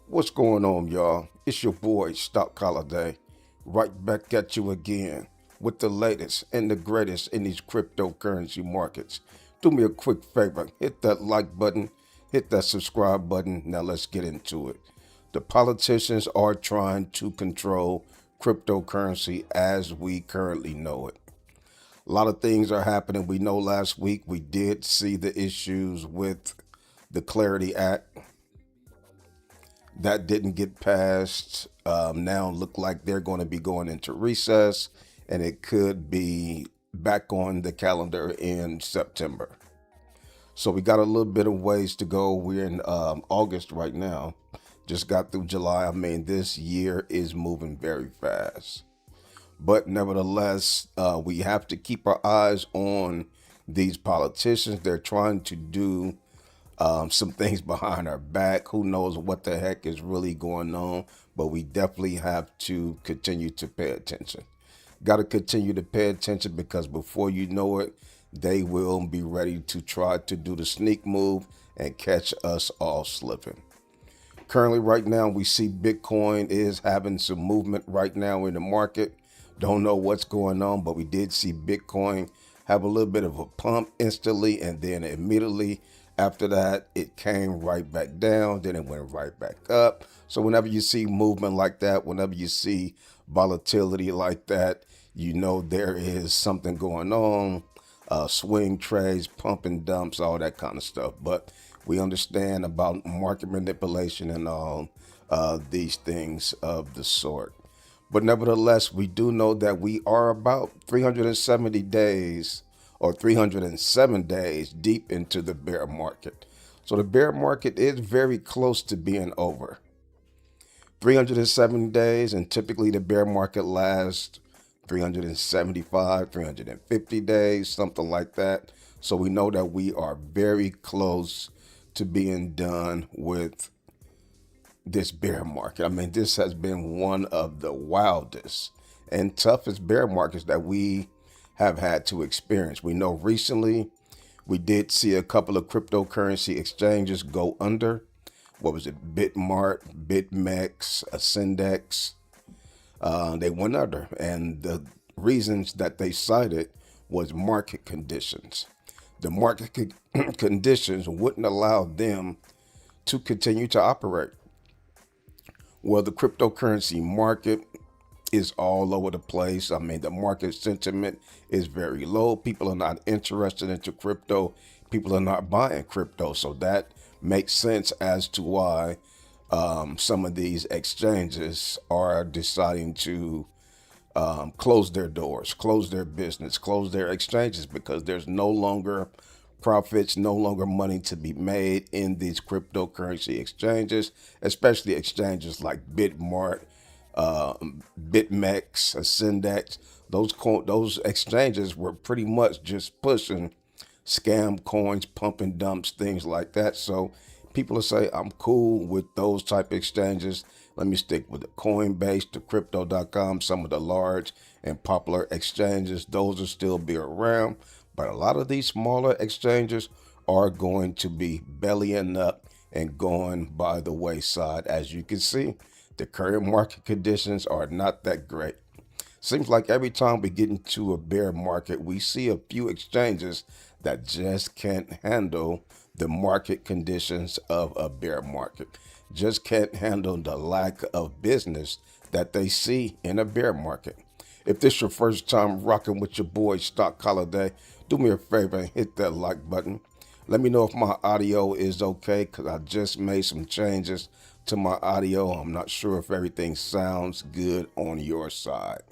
What's going on, y'all? It's your boy, Stock Holiday, right back at you again with the latest and the greatest in these cryptocurrency markets. Do me a quick favor, hit that like button, hit that subscribe button. Now let's get into it. The politicians are trying to control cryptocurrency as we currently know it. A lot of things are happening. We know last week we did see the issues with the Clarity Act that didn't get passed. Now look like they're going to be going into recess, and it could be back on the calendar in September. So we got a little bit of ways to go. We're in August right now. Just got through July. I mean, this year is moving very fast. But nevertheless, we have to keep our eyes on these politicians. They're trying to do some things behind our back. Who knows what the heck is really going on? But we definitely have to continue to pay attention. Got to continue to pay attention because before you know it, they will be ready to try to do the sneak move and catch us all slipping. Currently, right now, we see Bitcoin is having some movement right now in the market. Don't know what's going on, but we did see Bitcoin have a little bit of a pump instantly, and then immediately after that, it came right back down, then it went right back up. So whenever you see movement like that, whenever you see volatility like that, you know there is something going on. Swing trades, pump and dumps, all that kind of stuff. But we understand about market manipulation and all these things of the sort. But nevertheless, we do know that we are about 370 days or 307 days deep into the bear market. So the bear market is very close to being over. 307 days, and typically the bear market lasts 375, 350 days, something like that. So we know that we are very close to being done with this bear market. I mean, this has been one of the wildest and toughest bear markets that we have had to experience. We know recently we did see a couple of cryptocurrency exchanges go under. What was it? Bitmart, BitMEX, Ascendex. They went under, and the reasons that they cited was market conditions. The market conditions wouldn't allow them to continue to operate. Well, the cryptocurrency market is all over the place. I mean, the market sentiment is very low. People are not interested into crypto. People are not buying crypto. So that makes sense as to why some of these exchanges are deciding to close their doors, close their business, close their exchanges because there's no longer profits, no longer money to be made in these cryptocurrency exchanges, especially exchanges like Bitmart, BitMEX, Ascendex. Those exchanges were pretty much just pushing scam coins, pump and dumps, things like that. So people will say, I'm cool with those type of exchanges. Let me stick with the COINBASE, the crypto.com, some of the large and popular exchanges. Those will still be around. But a lot of these smaller exchanges are going to be bellying up and going by the wayside. As you can see, the current market conditions are not that great. Seems like every time we get into a bear market, we see a few exchanges that just can't handle the market conditions of a bear market. Just can't handle the lack of business that they see in a bear market. If this is your first time rocking with your boy Stock Holiday, do me a favor and hit that like button. Let me know if my audio is okay because I just made some changes to my audio. I'm not sure if everything sounds good on your side.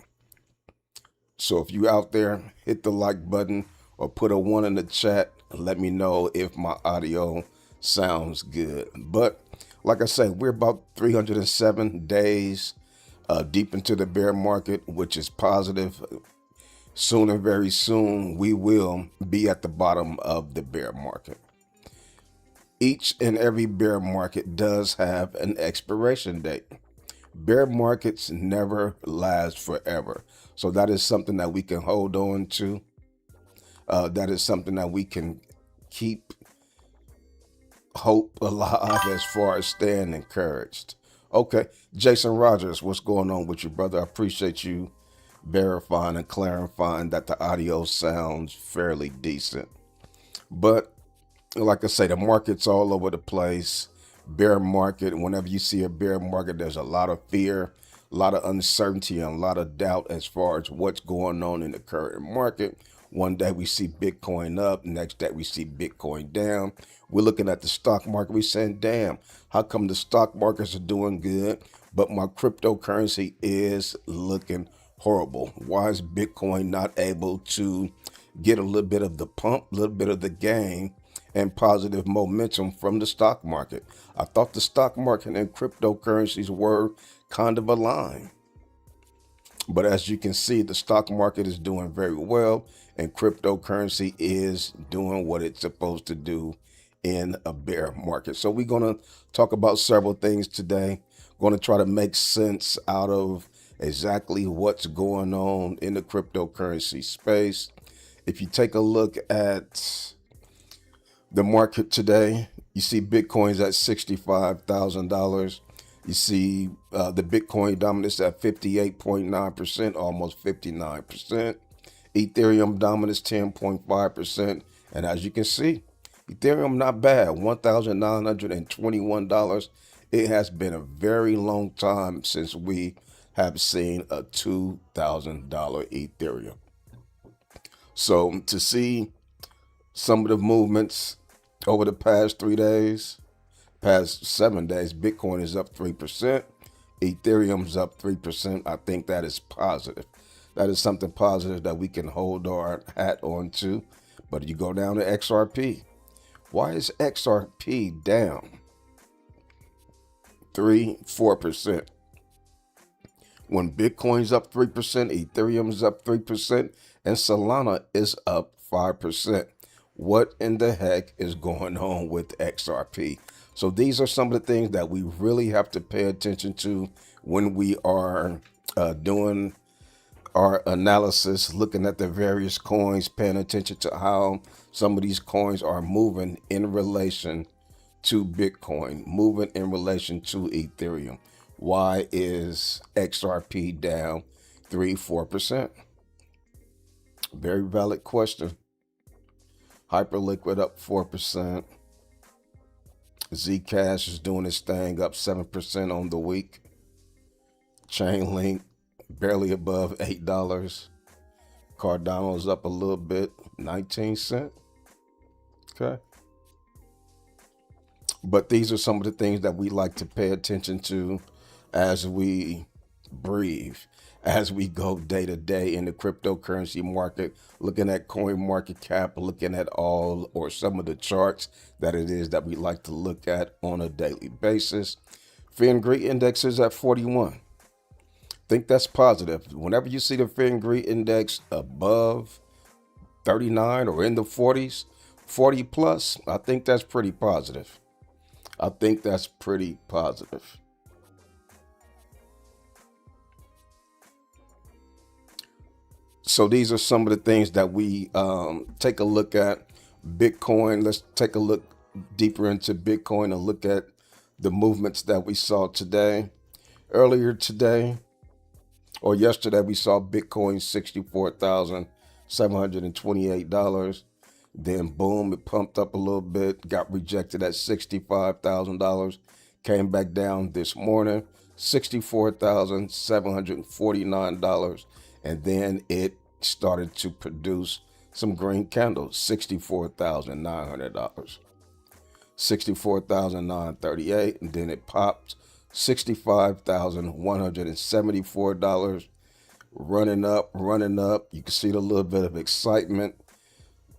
So if you out there, hit the like button or put a one in the chat and let me know if my audio sounds good. But like I said, we're about 307 days deep into the bear market, which is positive. Soon and very soon, we will be at the bottom of the bear market. Each and every bear market does have an expiration date. Bear markets never last forever. So that is something that we can hold on to. That is something that we can keep hope alive as far as staying encouraged. Okay, Jason Rogers, what's going on with you, brother? I appreciate you verifying and clarifying that the audio sounds fairly decent. But like I say, the market's all over the place. Bear market. Whenever you see a bear market, there's a lot of fear, a lot of uncertainty, and a lot of doubt as far as what's going on in the current market. One day we see Bitcoin up, next day we see Bitcoin down. We're looking at the stock market. We're saying, damn, how come the stock markets are doing good, but my cryptocurrency is looking horrible? Why is Bitcoin not able to get a little bit of the pump, a little bit of the gain, and positive momentum from the stock market? I thought the stock market and cryptocurrencies were kind of aligned. But as you can see, the stock market is doing very well, and cryptocurrency is doing what it's supposed to do in a bear market. So we're going to talk about several things today. Going to try to make sense out of exactly what's going on in the cryptocurrency space. If you take a look at the market today, you see Bitcoin's at $65,000. You see the Bitcoin dominance at 58.9%, almost 59%. Ethereum dominance 10.5%. And as you can see, Ethereum not bad, $1,921. It has been a very long time since we have seen a $2,000 Ethereum. So to see some of the movements over the past 3 days, past 7 days, Bitcoin is up 3%. Ethereum's up 3%. I think that is positive. That is something positive that we can hold our hat on to. But you go down to XRP. Why is XRP down 4%? When Bitcoin's up 3%, Ethereum's up 3%, and Solana is up 5%. What in the heck is going on with XRP? So these are some of the things that we really have to pay attention to when we are doing our analysis, looking at the various coins, paying attention to how some of these coins are moving in relation to Bitcoin, moving in relation to Ethereum. Why is XRP down 4%? Very valid question. Hyperliquid up 4%. Zcash is doing its thing, up 7% on the week. Chainlink barely above $8. Cardano's up a little bit, 19 cents. Okay. But these are some of the things that we like to pay attention to as we breathe, as we go day to day in the cryptocurrency market, looking at COINBASE, looking at all or some of the charts that it is that we like to look at on a daily basis. Fear and greed index is at 41. Think that's positive. Whenever you see the fear and greed index above 39 or in the 40s, 40 plus, I think that's pretty positive. I think that's pretty positive. So these are some of the things that we take a look at. Bitcoin, let's take a look deeper into Bitcoin and look at the movements that we saw today. Earlier today, or yesterday, we saw Bitcoin $64,728. Then boom, it pumped up a little bit, got rejected at $65,000, came back down this morning, $64,749. And then it started to produce some green candles, $64,900, $64,938, and then it popped $65,174, running up. You can see a little bit of excitement.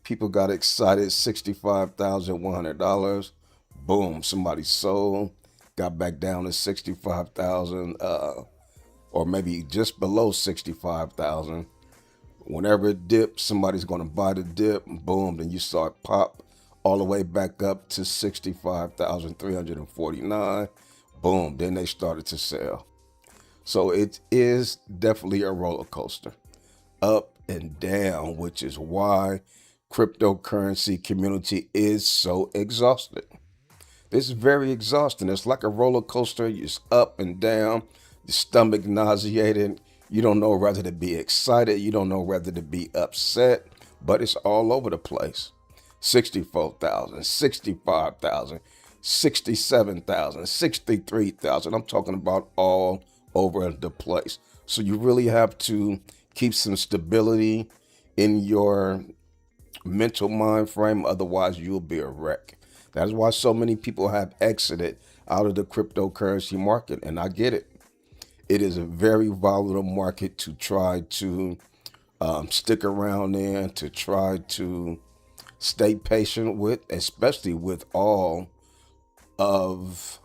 People got excited, $65,100. Boom, somebody sold, got back down to 65,000, or maybe just below 65,000. Whenever it dips, somebody's going to buy the dip. Boom, then you saw it pop all the way back up to 65,349. Boom, then they started to sell. So it is definitely a roller coaster, up and down, which is why cryptocurrency community is so exhausted. It's very exhausting. It's like a roller coaster. It's up and down, your stomach nauseated. You don't know whether to be excited. You don't know whether to be upset, but it's all over the place. 64,000, 65,000, 67,000, 63,000. I'm talking about all over the place. So you really have to keep some stability in your mental mind frame. Otherwise, you'll be a wreck. That's why so many people have exited out of the cryptocurrency market. And I get it. It is a very volatile market to try to stick around in, to try to stay patient with, especially with all of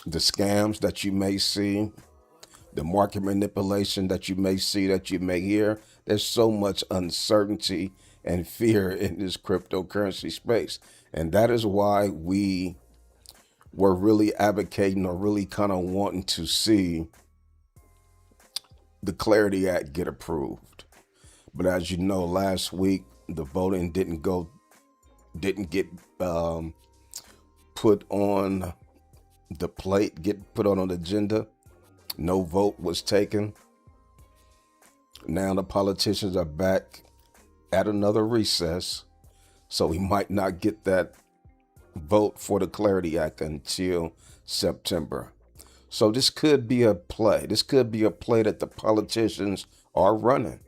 the scams that you may see, the market manipulation that you may see, that you may hear. There's so much uncertainty and fear in this cryptocurrency space. And that is why we were really advocating, or really kind of wanting to see the Clarity Act get approved. But as you know, last week, the voting didn't get put on the plate, get put on the agenda. No vote was taken. Now the politicians are back at another recess, so we might not get that vote for the Clarity Act until September. So this could be a play. This could be a play that the politicians are running.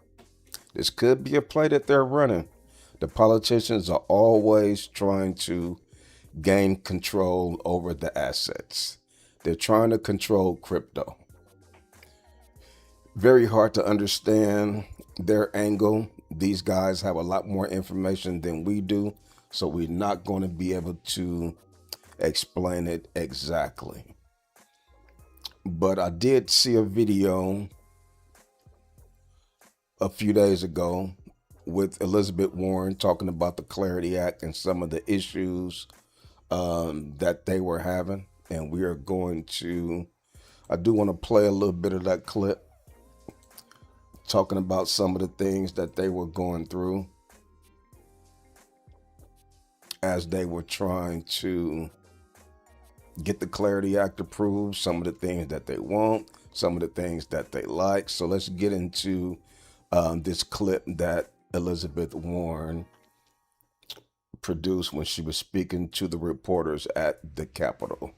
This could be a play that they're running. The politicians are always trying to gain control over the assets. They're trying to control crypto. Very hard to understand their angle. These guys have a lot more information than we do, so we're not going to be able to explain it exactly. But I did see a video a few days ago with Elizabeth Warren talking about the Clarity Act and some of the issues that they were having. And we are going to, I do want to play a little bit of that clip talking about some of the things that they were going through as they were trying to get the Clarity Act approved, some of the things that they want, some of the things that they like. So let's get into this clip that Elizabeth Warren produced when she was speaking to the reporters at the Capitol.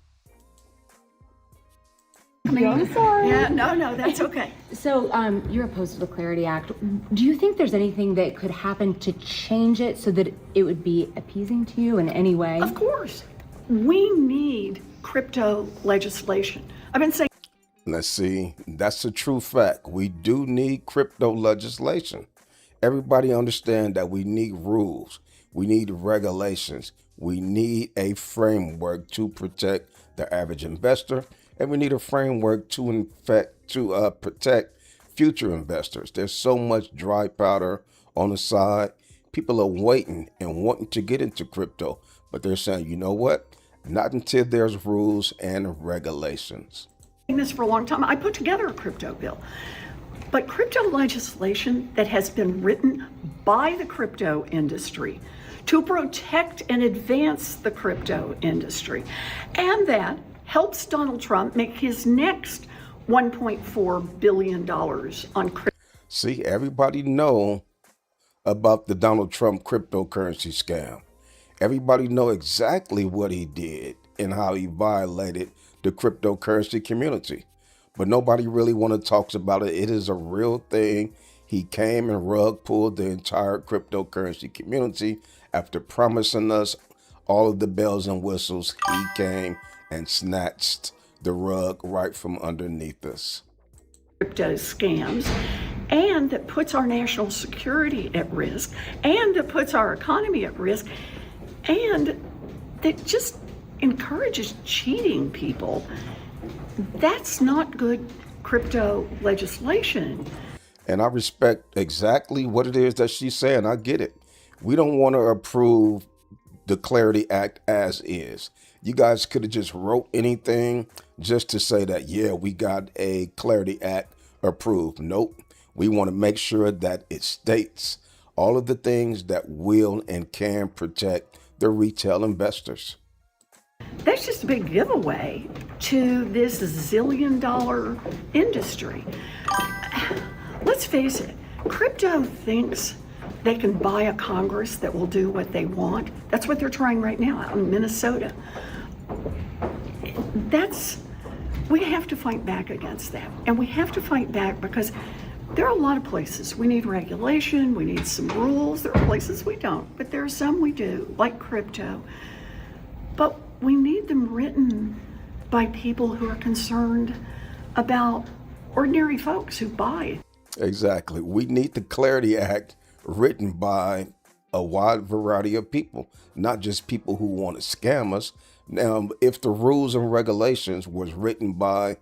I'm sorry. Yeah, no, that's okay. So you're opposed to the Clarity Act. Do you think there's anything that could happen to change it so that it would be appeasing to you in any way? Of course. We need crypto legislation. I've been saying. Let's see, that's a true fact. We do need crypto legislation. Everybody understand that we need rules. We need regulations. We need a framework to protect the average investor. And we need a framework to protect future investors. There's so much dry powder on the side. People are waiting and wanting to get into crypto, but they're saying, you know what? Not until there's rules and regulations. This for a long time. I put together a crypto bill, but crypto legislation that has been written by the crypto industry to protect and advance the crypto industry, and that helps Donald Trump make his next $1.4 billion on crypto. See, everybody know about the Donald Trump cryptocurrency scam. Everybody know exactly what he did and how he violated the cryptocurrency community. But nobody really want to talk about it. It is a real thing. He came and rug pulled the entire cryptocurrency community after promising us all of the bells and whistles. He came and snatched the rug right from underneath us. Crypto scams, and that puts our national security at risk, and that puts our economy at risk, and that just encourages cheating people. That's not good crypto legislation. And I respect exactly what it is that she's saying. I get it. We don't want to approve the Clarity Act as is. You guys could have just wrote anything just to say that, yeah, we got a Clarity Act approved. Nope. We want to make sure that it states all of the things that will and can protect the retail investors. That's just a big giveaway to this zillion-dollar industry. Let's face it, crypto thinks they can buy a Congress that will do what they want. That's what they're trying right now out in Minnesota. We have to fight back against that. And we have to fight back because there are a lot of places we need regulation, we need some rules. There are places we don't, but there are some we do, like crypto. But we need them written by people who are concerned about ordinary folks who buy. Exactly. We need the Clarity Act written by a wide variety of people, not just people who want to scam us. Now, if the rules and regulations was written by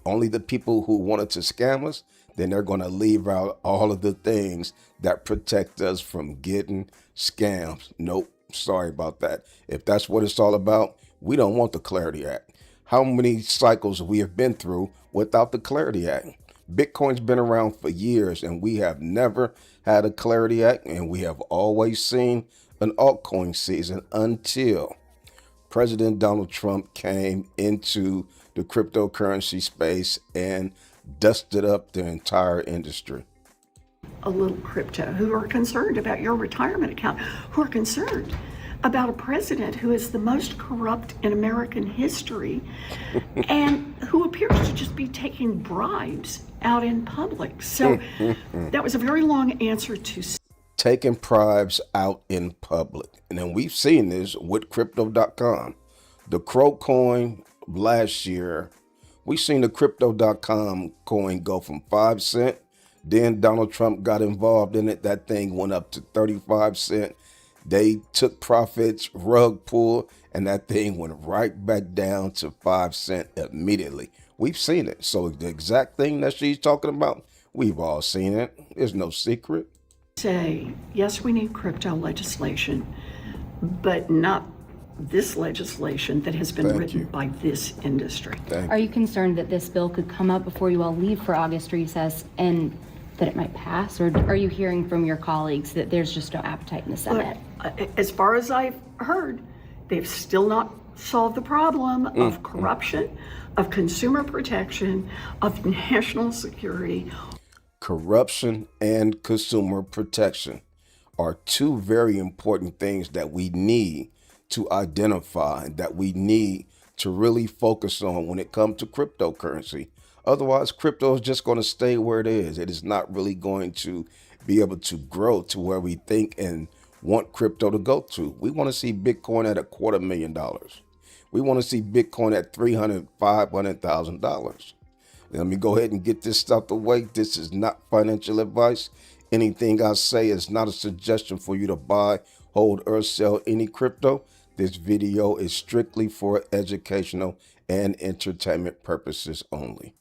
only the people who wanted to scam us, then they're going to leave out all of the things that protect us from getting scams. Nope. Sorry about that. If that's what it's all about, we don't want the Clarity Act. How many cycles we have been through without the Clarity Act? Bitcoin's been around for years and we have never had a Clarity Act, and we have always seen an altcoin season until President Donald Trump came into the cryptocurrency space and dusted up the entire industry. A little crypto who are concerned about your retirement account, who are concerned about a president who is the most corrupt in American history and who appears to just be taking bribes out in public. So that was a very long answer to taking bribes out in public. And then we've seen this with crypto.com. The Crow coin last year, we've seen the crypto.com coin go from 5 cents. Then Donald Trump got involved in it. That thing went up to 35 cents. They took profits, rug pull, and that thing went right back down to 5 cents immediately. We've seen it. So the exact thing that she's talking about, we've all seen it. There's no secret. say, yes, we need crypto legislation, but not this legislation that has been written by this industry. Are you concerned that this bill could come up before you all leave for August recess and that it might pass? Or are you hearing from your colleagues that there's just no appetite in the Senate? As far as I've heard, they've still not solved the problem of corruption, of consumer protection, of national security. Corruption and consumer protection are two very important things that we need to identify, that we need to really focus on when it comes to cryptocurrency. Otherwise, crypto is just going to stay where it is. It is not really going to be able to grow to where we think and want crypto to go to. We want to see Bitcoin at $250,000. We want to see Bitcoin at $300,000, $500,000. Let me go ahead and get this out the way. This is not financial advice. Anything I say is not a suggestion for you to buy, hold, or sell any crypto. This video is strictly for educational and entertainment purposes only.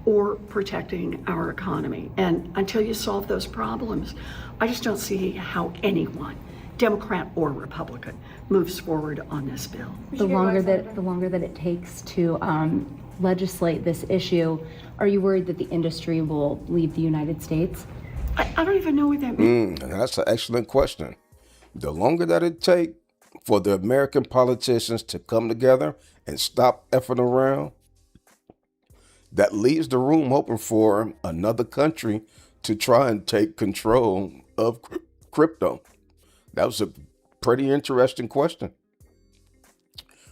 Or protecting our economy. And until you solve those problems, I just don't see how anyone, Democrat or Republican, moves forward on this bill. The longer that it takes to legislate this issue, are you worried that the industry will leave the United States? I don't even know what that means. That's an excellent question. The longer that it takes for the American politicians to come together and stop effing around, that leaves the room open for another country to try and take control of crypto. That was a pretty interesting question.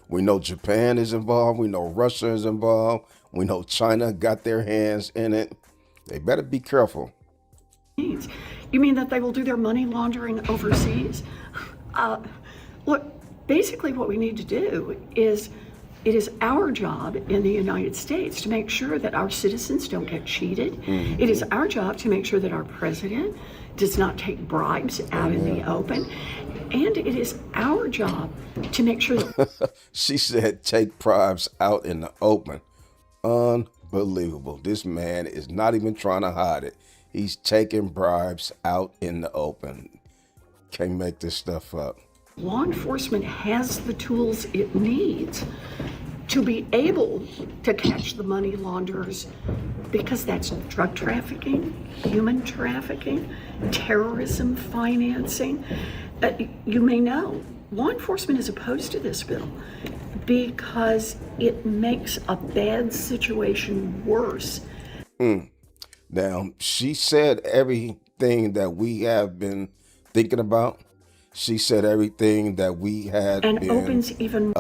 We know Japan is involved. We know Russia is involved. We know China got their hands in it. They better be careful. You mean that they will do their money laundering overseas? Look, basically what we need to do is, it is our job in the United States to make sure that our citizens don't get cheated. It is our job to make sure that our president does not take bribes out in the open. And it is our job to make sure that... She said take bribes out in the open. Unbelievable. This man is not even trying to hide it. He's taking bribes out in the open. Can't make this stuff up. Law enforcement has the tools it needs to be able to catch the money launderers, because that's drug trafficking, human trafficking, terrorism financing. You may know law enforcement is opposed to this bill because it makes a bad situation worse. Now, she said everything that we have been thinking about. She said everything that we had And been opens even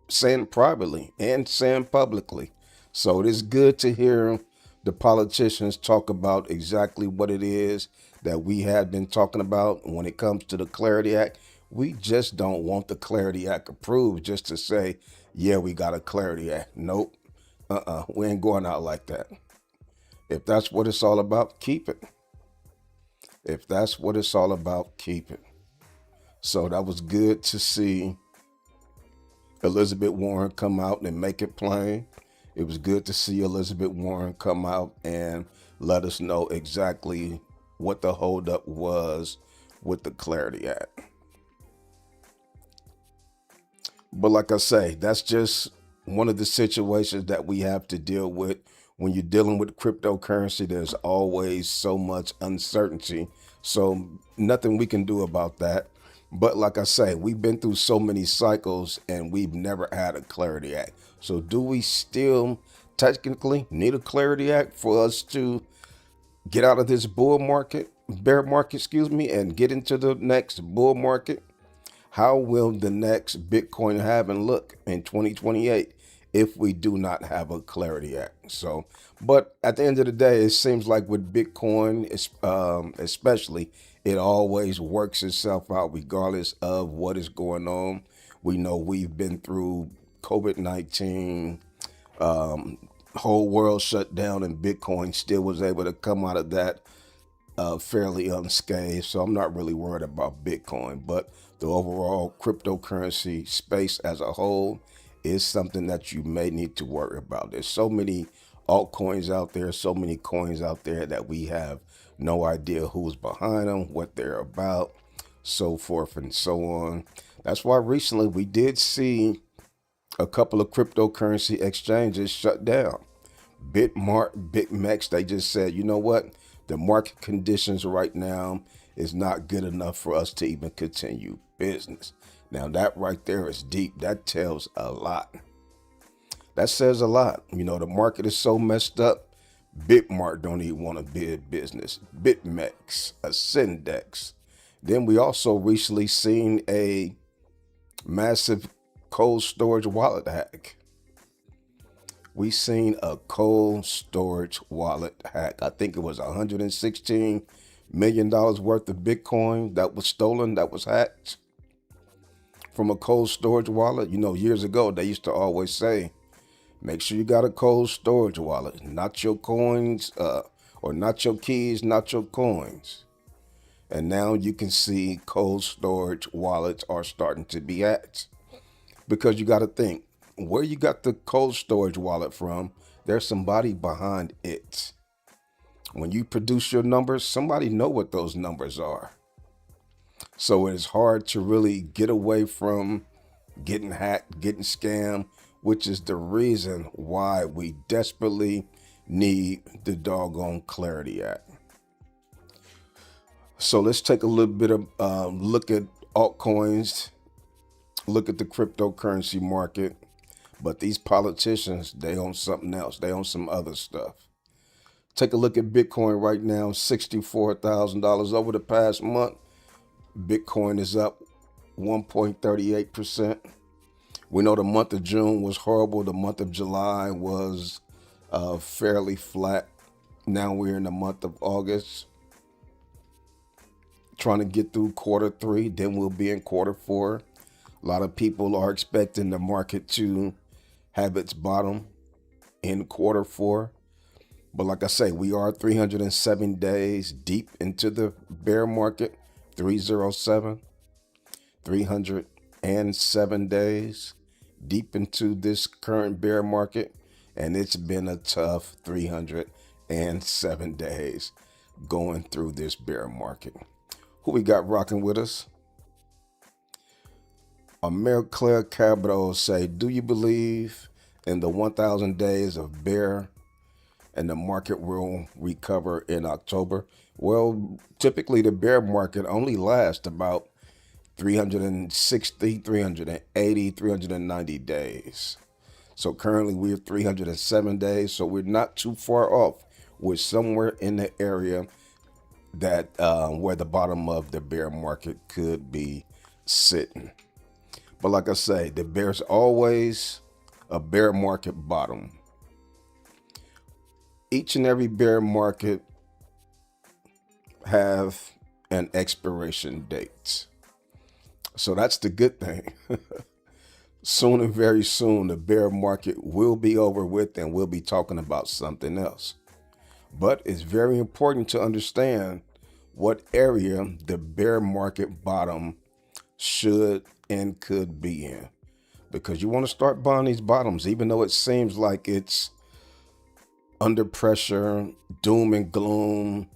saying privately and saying publicly. So it is good to hear the politicians talk about exactly what it is that we have been talking about when it comes to the Clarity Act. We just don't want the Clarity Act approved just to say, yeah, we got a Clarity Act. Nope. We ain't going out like that. If that's what it's all about, keep it. If that's what it's all about, keep it. So that was good to see Elizabeth Warren come out and make it plain. It was good to see Elizabeth Warren come out and let us know exactly what the holdup was with the Clarity Act. But like I say, that's just one of the situations that we have to deal with. When you're dealing with cryptocurrency, there's always so much uncertainty. So nothing we can do about that. But like I say, we've been through so many cycles and we've never had a Clarity Act. So do we still technically need a Clarity Act for us to get out of this bear market, and get into the next bull market? How will the next Bitcoin halving look in 2028 if we do not have a Clarity Act? So, but at the end of the day, it seems like with Bitcoin, especially, it always works itself out regardless of what is going on. We know we've been through COVID-19, whole world shut down, and Bitcoin still was able to come out of that fairly unscathed. So I'm not really worried about Bitcoin, but the overall cryptocurrency space as a whole is something that you may need to worry about. There's so many altcoins out there, so many coins out there that we have no idea who's behind them, what they're about, so forth and so on. That's why recently we did see a couple of cryptocurrency exchanges shut down. Bitmart, BitMEX, they just said, you know what? The market conditions right now is not good enough for us to even continue business. Now that right there is deep. That tells a lot. That says a lot. You know, the market is so messed up. Bitmart don't even want to bid business. BitMEX, Ascendex. Then we also recently seen a massive cold storage wallet hack. We seen a cold storage wallet hack. I think it was $116 million worth of Bitcoin that was stolen, that was hacked from a cold storage wallet. You know, years ago, they used to always say, make sure you got a cold storage wallet, not your coins, or not your keys, not your coins. And now you can see cold storage wallets are starting to be hacked. Because you got to think, where you got the cold storage wallet from, there's somebody behind it. When you produce your numbers, somebody know what those numbers are. So it is hard to really get away from getting hacked, getting scammed, which is the reason why we desperately need the doggone Clarity Act. So let's take a little bit of look at altcoins, look at the cryptocurrency market. But these politicians, they own something else. They own some other stuff. Take a look at Bitcoin right now, $64,000 over the past month. Bitcoin is up 1.38%. We know the month of June was horrible. The month of July was fairly flat. Now we're in the month of August, trying to get through quarter three. Then we'll be in quarter four. A lot of people are expecting the market to have its bottom in quarter four. But like I say, we are 307 days deep into the bear market. 307 days deep into this current bear market. And it's been a tough 307 days going through this bear market. Who we got rocking with us? Americlaire Capital say, do you believe in the 1,000 days of bear and the market will recover in October? Well, typically the bear market only lasts about 360, 380, 390 days. So currently we're 307 days. So we're not too far off. We're somewhere in the area that where the bottom of the bear market could be sitting. But like I say, there's always a bear market bottom. Each and every bear market have an expiration date. So that's the good thing. Soon and very soon, the bear market will be over with and we'll be talking about something else. But it's very important to understand what area the bear market bottom should and could be in. Because you want to start buying these bottoms, even though it seems like it's under pressure, doom and gloom,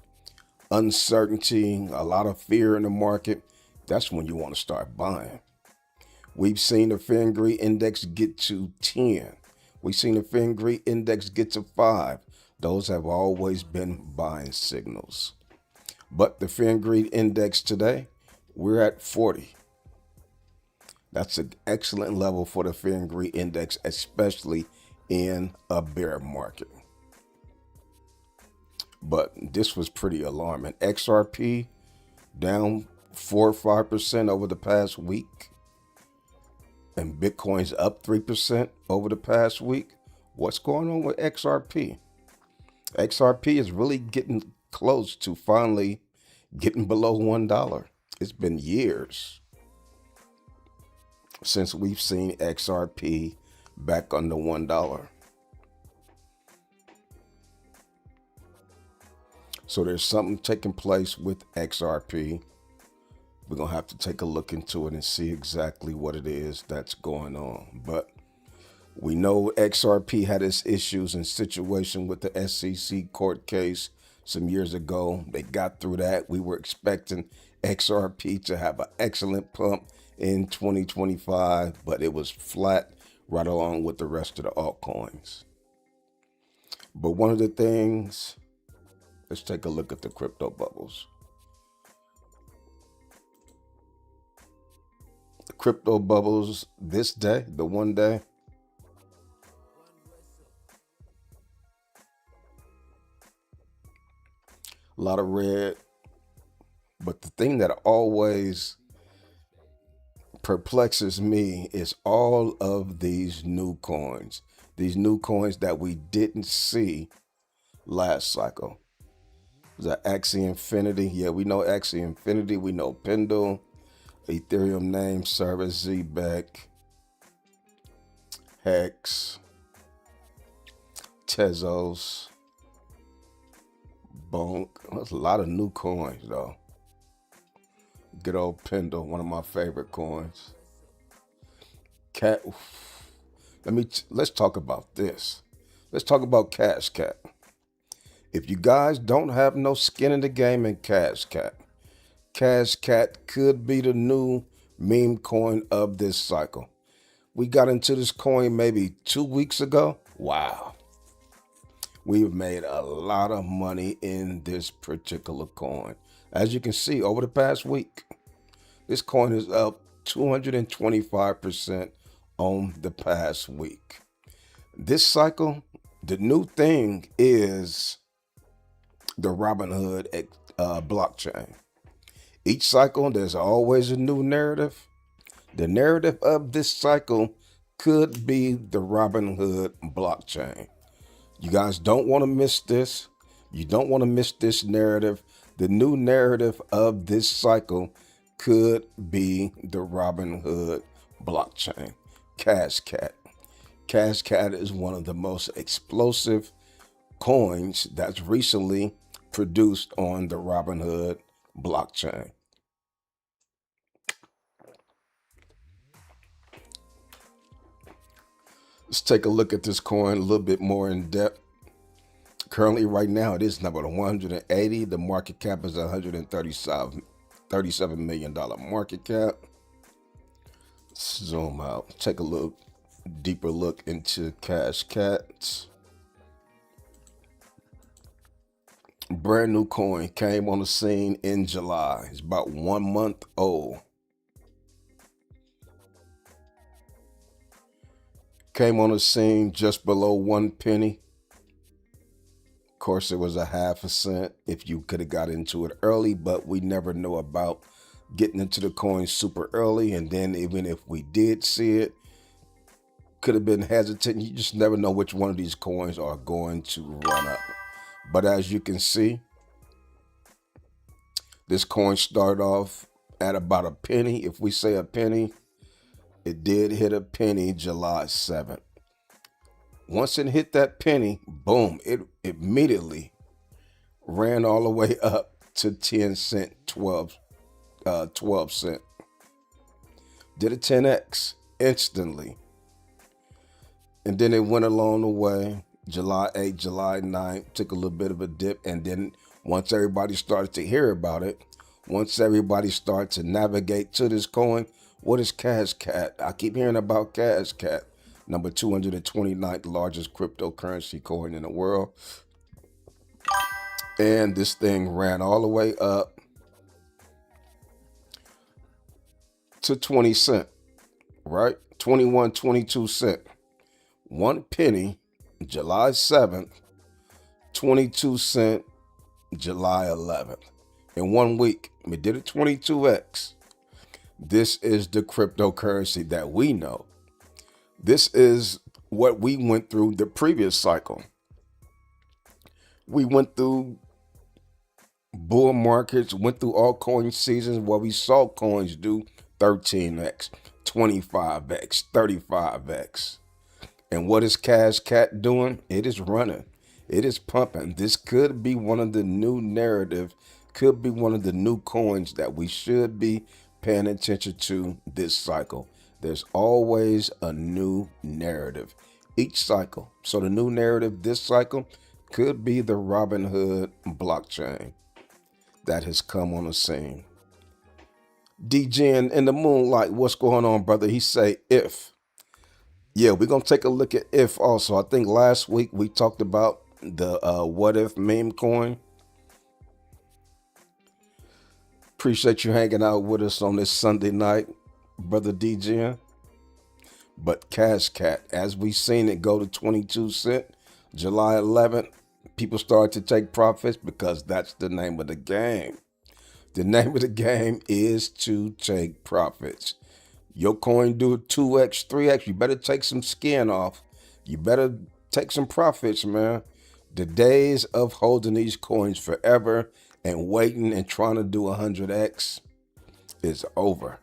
uncertainty, a lot of fear in the market. That's when you want to start buying. We've seen the Fingri index get to 10. We've seen the Fingri index get to 5. Those have always been buying signals. But the Fingri index today, we're at 40. That's an excellent level for the Fingri index, especially in a bear market. But this was pretty alarming. XRP down 4 or 5% over the past week. And Bitcoin's up 3% over the past week. What's going on with XRP? XRP is really getting close to finally getting below $1. It's been years since we've seen XRP back under $1. So there's something taking place with XRP. We're going to have to take a look into it and see exactly what it is that's going on. But we know XRP had its issues and situation with the SEC court case some years ago. They got through that. We were expecting XRP to have an excellent pump in 2025, but it was flat right along with the rest of the altcoins. But one of the things, let's take a look at the crypto bubbles. The crypto bubbles this day, the one day, a lot of red. But the thing that always perplexes me is all of these new coins that we didn't see last cycle. Is that Axie Infinity? Yeah, we know Axie Infinity. We know Pendle, Ethereum name service, ZBEC, Hex, Tezos, Bonk. That's a lot of new coins though. Good old Pendle, one of my favorite coins. Cat. Let's talk about this. Let's talk about Cash Cat. If you guys don't have no skin in the game in Cash Cat could be the new meme coin of this cycle. We got into this coin maybe 2 weeks ago. Wow. We've made a lot of money in this particular coin. As you can see, over the past week, this coin is up 225% on the past week. This cycle, the new thing is the Robinhood blockchain. Each cycle, there's always a new narrative. The narrative of this cycle could be the Robinhood blockchain. You guys don't want to miss this. You don't want to miss this narrative. The new narrative of this cycle could be the Robinhood blockchain. Cash Cat. Cash Cat is one of the most explosive coins that's recently produced on the Robinhood blockchain. Let's take a look at this coin a little bit more in depth. Currently, right now, it is number 180. The market cap is $137 million market cap. Zoom out. Take a look, deeper look into Cash Cats. Brand new coin came on the scene in July. It's about 1 month old. came on the scene just below 1 penny. Of course, it was a half a cent if you could have got into it early, but we never know about getting into the coin super early. And then even if we did see it, could have been hesitant. You just never know which one of these coins are going to run up. But as you can see, this coin started off at about a penny. If we say a penny, it did hit a penny July 7th. Once it hit that penny, boom, it immediately ran all the way up to 10 cent, 12 cent. Did a 10x instantly. And then it went along the way. July 8th, July 9th, took a little bit of a dip. And then once everybody started to hear about it, once everybody started to navigate to this coin, what is Cash Cat? I keep hearing about Cash Cat. Number 229th largest cryptocurrency coin in the world. And this thing ran all the way up to 20 cent, right? 21, 22 cent. 1 penny, July 7th, 22 cent, July 11th. In 1 week, we did a 22x. This is the cryptocurrency that we know. This is what we went through the previous cycle. We went through bull markets, went through altcoin seasons where we saw coins do 13x, 25x, 35x. And what is Cash Cat doing? It is running. It is pumping. This could be one of the new narrative, could be one of the new coins that we should be paying attention to this cycle. There's always a new narrative each cycle. So the new narrative this cycle could be the Robinhood blockchain that has come on the scene. DJ in the moonlight, what's going on, brother? He say if. Yeah, we're going to take a look at if also. I think last week we talked about the what if meme coin. Appreciate you hanging out with us on this Sunday night, brother DJ. But Cash Cat, as we seen it go to 22 cent, July 11th, people started to take profits because that's the name of the game. The name of the game is to take profits. Your coin do 2x, 3x, you better take some skin off. You better take some profits, man. The days of holding these coins forever and waiting and trying to do 100x is over.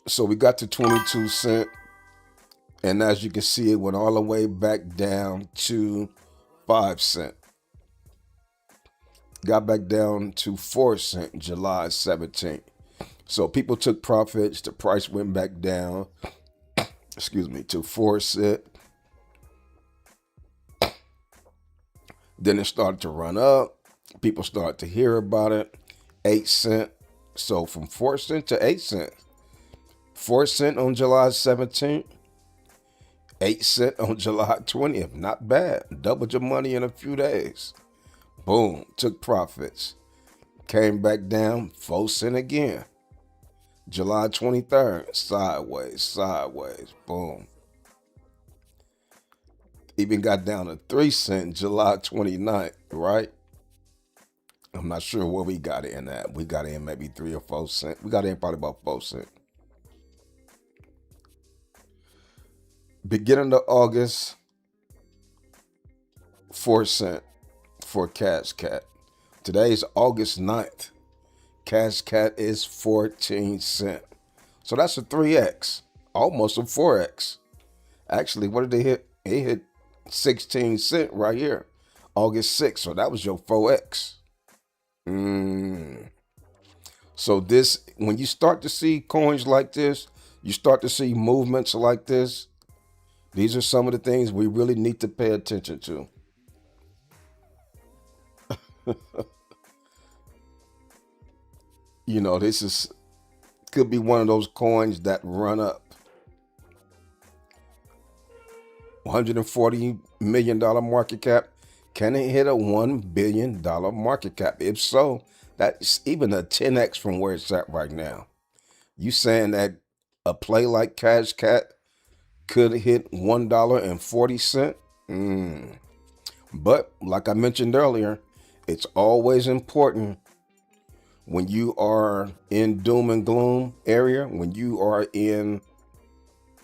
So we got to 22 cent. And as you can see, it went all the way back down to 5 cent. Got back down to 4 cent July 17th. So people took profits. The price went back down, to 4 cent. Then it started to run up. People started to hear about it. 8 cent. So from 4 cent to 8 cent. 4 cent on July 17th. 8 cent on July 20th. Not bad. Doubled your money in a few days. Boom. Took profits. Came back down 4 cent again. July 23rd. Sideways. Boom. Even got down to 3 cent July 29th, right? I'm not sure where we got in at. We got in maybe 3 or 4 cent. We got in probably about 4 cent. Beginning of August, 4 cent for Cash Cat. Today's August 9th. Cash Cat is 14 cent. So that's a 3x, almost a 4x. Actually, what did they hit? It hit 16 cent right here, August 6th. So that was your 4x. So this, when you start to see coins like this, you start to see movements like this, these are some of the things we really need to pay attention to. You know, this could be one of those coins that run up. $140 million market cap. Can it hit a $1 billion market cap? If so, that's even a 10x from where it's at right now. You saying that a play like Cash Cat could hit $1.40. But like I mentioned earlier, it's always important when you are in doom and gloom area, when you are in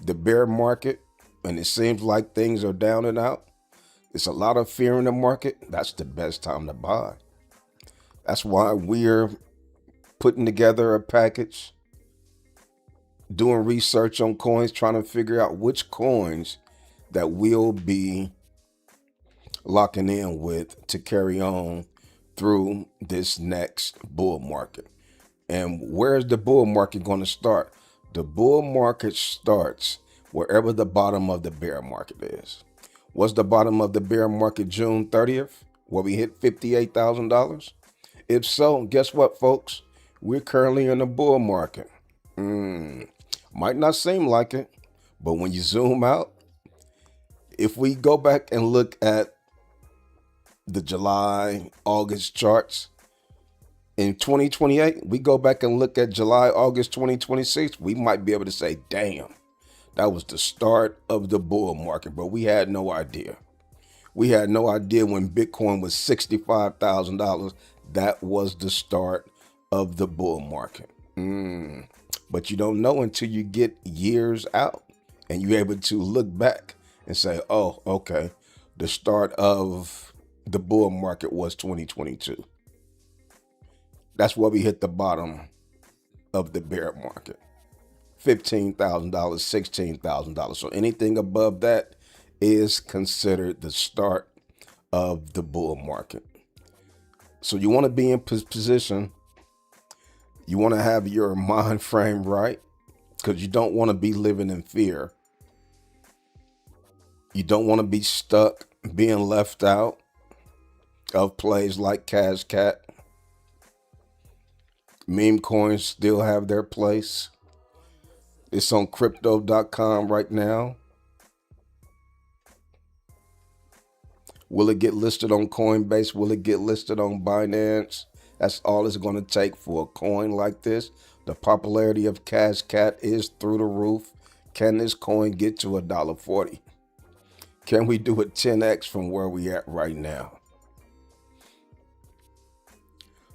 the bear market and it seems like things are down and out, it's a lot of fear in the market. That's the best time to buy. That's why we're putting together a package, doing research on coins, trying to figure out which coins that we'll be locking in with to carry on through this next bull market. And where's the bull market going to start? The bull market starts wherever the bottom of the bear market is. What's the bottom of the bear market June 30th, where we hit $58,000? If so, guess what, folks? We're currently in a bull market. Might not seem like it, but when you zoom out, if we go back and look at the July, August charts, in 2028, we go back and look at July, August 2026, we might be able to say, damn, that was the start of the bull market, but we had no idea. We had no idea when Bitcoin was $65,000. That was the start of the bull market. But you don't know until you get years out and you're able to look back and say, oh, okay, the start of the bull market was 2022. That's where we hit the bottom of the bear market. $15,000, $16,000. So anything above that is considered the start of the bull market. So you want to be in position. You want to have your mind frame right, because you don't want to be living in fear. You don't want to be stuck being left out of plays like Cash Cat. Meme coins still have their place. It's on crypto.com right now. Will it get listed on COINBASE? Will it get listed on Binance? That's all it's going to take for a coin like this. The popularity of Cash Cat is through the roof. Can this coin get to $1.40? Can we do a 10x from where we at right now?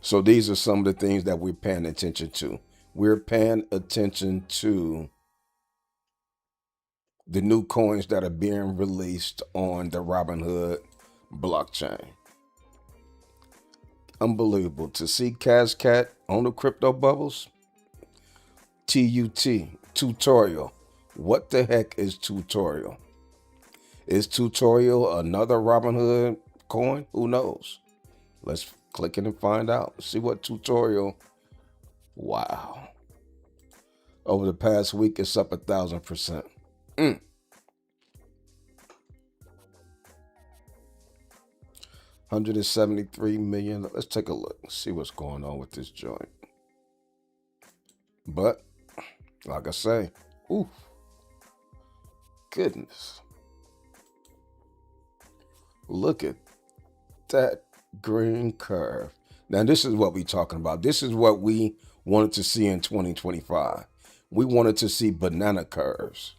So these are some of the things that we're paying attention to. We're paying attention to the new coins that are being released on the Robinhood blockchain. Unbelievable to see Cash Cat on the crypto bubbles. TUT, tutorial. What the heck is tutorial? Is tutorial another Robinhood coin? Who knows? Let's click it and find out. See what tutorial. Wow. Over the past week, it's up 1,000%. 173 million. Let's take a look and see what's going on with this joint. But like I say, ooh, goodness. Look at that green curve. Now, this is what we're talking about. This is what we wanted to see in 2025. We wanted to see banana curves.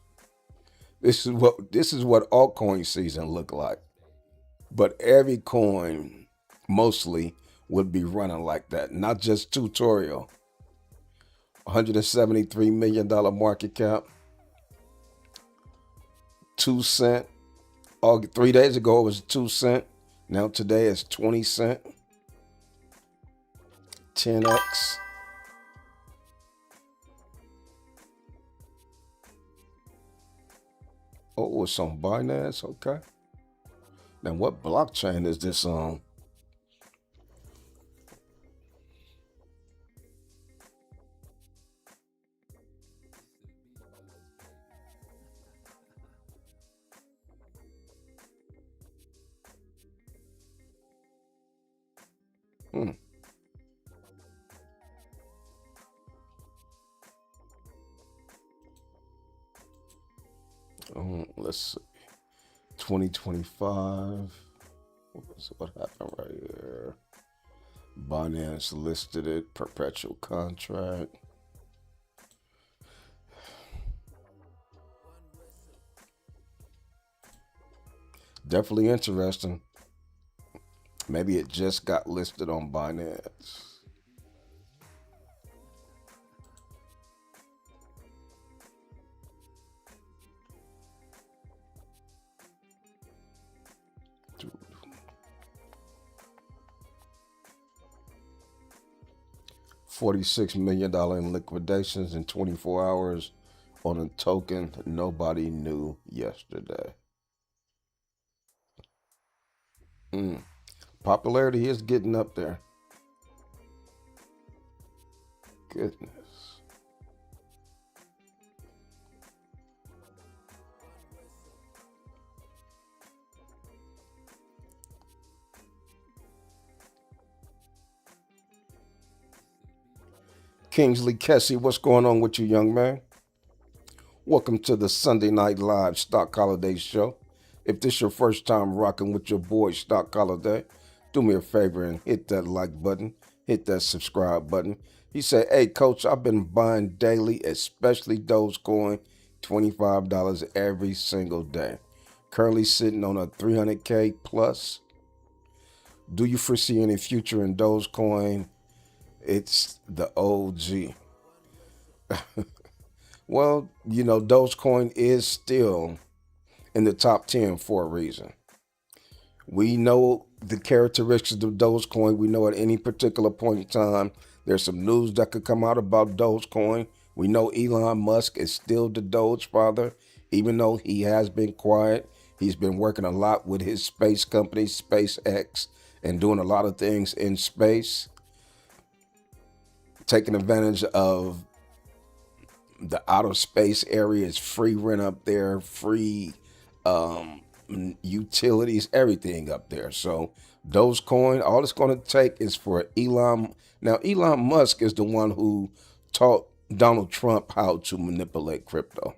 This is what altcoin season looked like. But every coin mostly would be running like that, not just tutorial. $173 million market cap. 2 cents. 3 days ago it was 2 cents. Now today it's 20 cents. 10x. Oh, it's on Binance. Okay. Now, what blockchain is this on? Let's see. 2025. What happened right here? Binance listed it. Perpetual contract. Definitely interesting. Maybe it just got listed on Binance. $46 million in liquidations in 24 hours on a token nobody knew yesterday. Popularity is getting up there. Goodness. Kingsley Kessie, what's going on with you, young man? Welcome to the Sunday Night Live Stock Holiday Show. If this your first time rocking with your boy Stock Holiday, do me a favor and hit that like button, hit that subscribe button. He said, hey, coach, I've been buying daily, especially Dogecoin, $25 every single day. Currently sitting on a 300K plus. Do you foresee any future in Dogecoin? It's the OG. Well, you know, Dogecoin is still in the top 10 for a reason. We know the characteristics of Dogecoin. We know at any particular point in time, there's some news that could come out about Dogecoin. We know Elon Musk is still the Doge father, even though he has been quiet. He's been working a lot with his space company, SpaceX, and doing a lot of things in space, taking advantage of the outer space area. Is free rent up there, free utilities, everything up there. So Dogecoin, all it's going to take is for Elon. Now, Elon Musk is the one who taught Donald Trump how to manipulate crypto.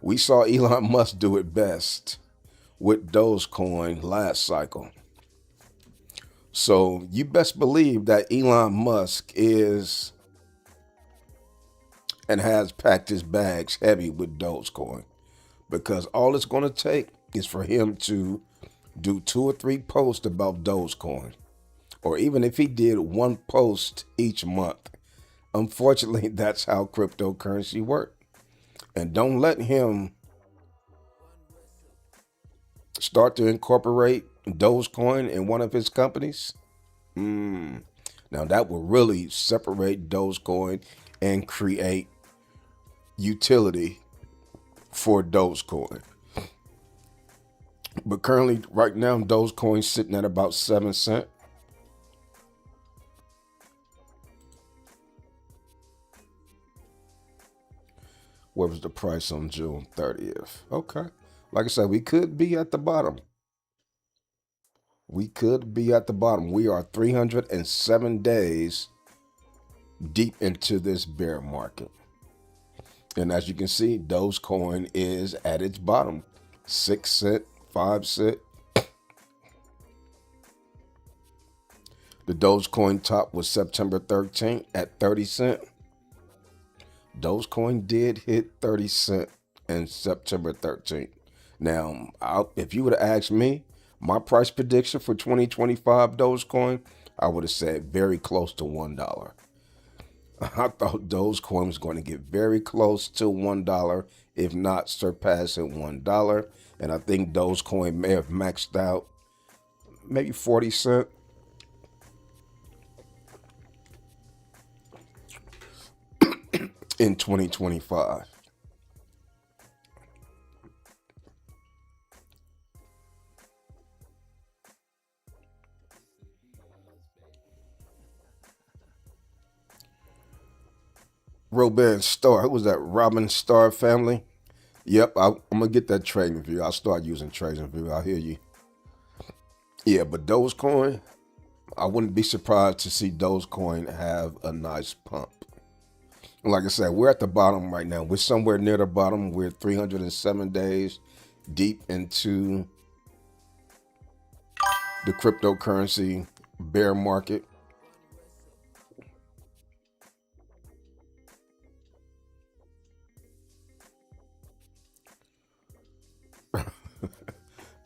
We saw Elon Musk do it best with Dogecoin last cycle. So you best believe that Elon Musk is and has packed his bags heavy with Dogecoin, because all it's going to take is for him to do 2 or 3 posts about Dogecoin, or even if he did 1 post each month. Unfortunately, that's how cryptocurrency works. And don't let him start to incorporate Dogecoin in one of his companies. Now that will really separate Dogecoin and create utility for Dogecoin. But currently, right now, Dogecoin's sitting at about 7 cents. What was the price on June 30th? Okay. Like I said, we could be at the bottom. We could be at the bottom. We are 307 days deep into this bear market. And as you can see, Dogecoin is at its bottom. 6 cents, 5 cents. The Dogecoin top was September 13th at 30 cents. Dogecoin did hit 30 cents on September 13th. Now, if you would have asked me, my price prediction for 2025 Dogecoin, I would have said very close to $1. I thought Dogecoin was going to get very close to $1, if not surpassing $1. And I think Dogecoin may have maxed out maybe 40 cents. In 2025. Robin Star, who was that? Robin Star family? Yep, I'm going to get that trading view. I'll start using trading view. I hear you. Yeah, but Dogecoin, I wouldn't be surprised to see Dogecoin have a nice pump. Like I said, we're at the bottom right now. We're somewhere near the bottom. We're 307 days deep into the cryptocurrency bear market.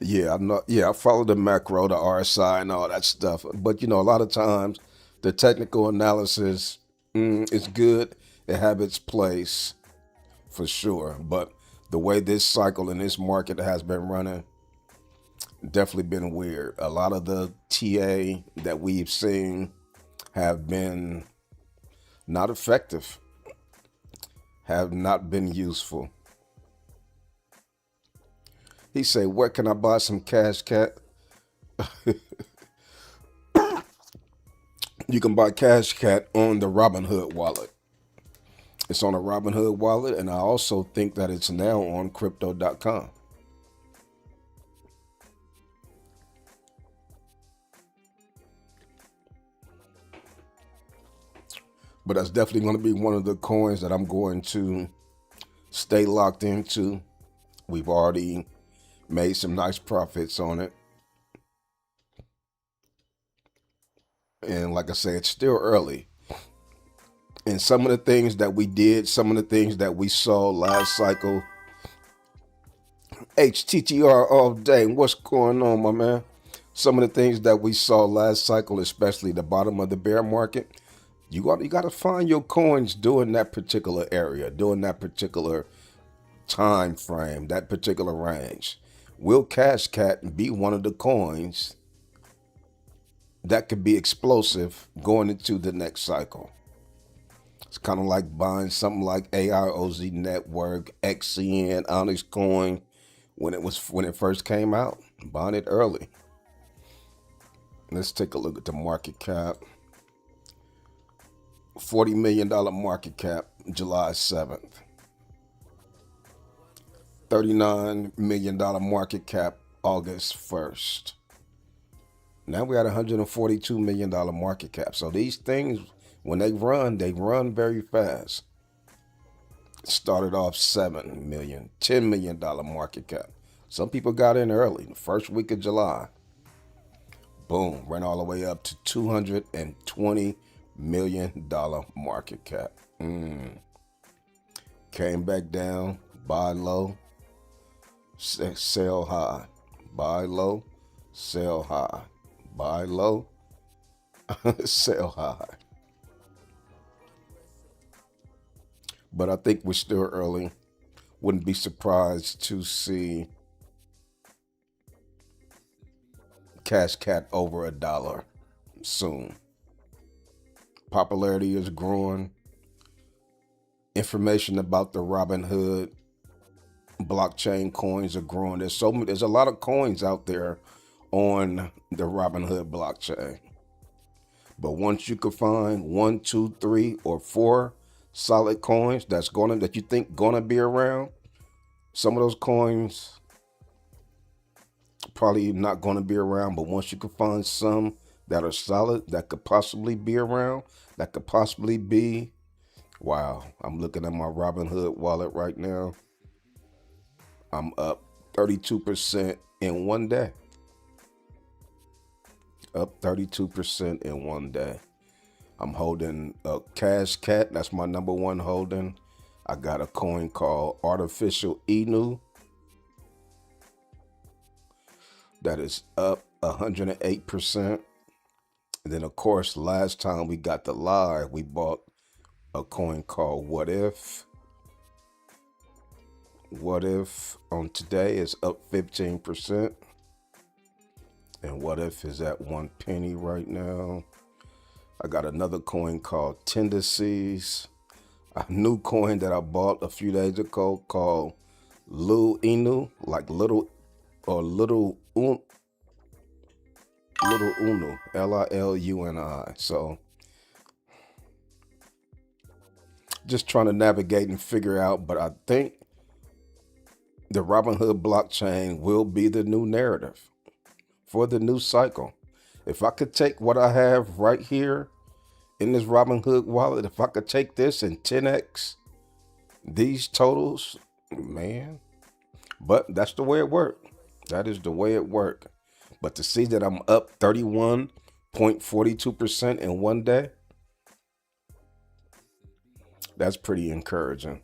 Yeah, I'm not. Yeah, I follow the macro, the RSI, and all that stuff. But a lot of times, the technical analysis is good. It have its place for sure. But the way this cycle and this market has been running, definitely been weird. A lot of the TA that we've seen have been not effective, have not been useful. He said, "Where can I buy some cash, cat?" You can buy Cash Cat on the Robinhood wallet. It's on a Robinhood wallet, and I also think that it's now on crypto.com. But that's definitely going to be one of the coins that I'm going to stay locked into. We've already made some nice profits on it. And like I said, it's still early. And some of the things that we did, some of the things that we saw last cycle, HTTR all day. What's going on, my man? Some of the things that we saw last cycle, especially the bottom of the bear market, you got to find your coins during that particular area, during that particular time frame, that particular range. Will Cash Cat be one of the coins that could be explosive going into the next cycle? It's kind of like buying something like AIOZ Network, XCN, Onyx Coin when it first came out, buying it early. Let's take a look at the market cap. $40 million market cap, July 7th. $39 million market cap, August 1st. Now we're at $142 million market cap. So these things, when they run very fast. It started off $7 million, $10 million market cap. Some people got in early, the first week of July. Boom, ran all the way up to $220 million market cap. Came back down, buy low, sell high. Buy low, sell high. Buy low, sell high. But I think we're still early. Wouldn't be surprised to see Cash Cat over $1 soon. Popularity is growing. Information about the Robinhood blockchain coins are growing. There's a lot of coins out there on the Robinhood blockchain. But once you can find 1, 2, 3, or 4 solid coins that you think gonna be around, some of those coins probably not gonna be around. But once you can find some that are solid, that could possibly be around, that could possibly be, wow. I'm looking at my Robinhood wallet right now. I'm up 32% in one day. Up 32% in one day. I'm holding a Cash Cat. That's my number one holding. I got a coin called Artificial Inu. That is up 108%. And then, of course, last time we got the live, we bought a coin called What If. What If on today is up 15%. And What If is at 1 penny right now. I got another coin called Tendencies. A new coin that I bought a few days ago called Lu Inu, like little Unu, Liluni. So just trying to navigate and figure out, but I think the Robinhood blockchain will be the new narrative for the new cycle. If I could take what I have right here in this Robinhood wallet, if I could take this and 10x these totals, man. But that's the way it worked. That is the way it worked. But to see that I'm up 31.42% in one day, that's pretty encouraging.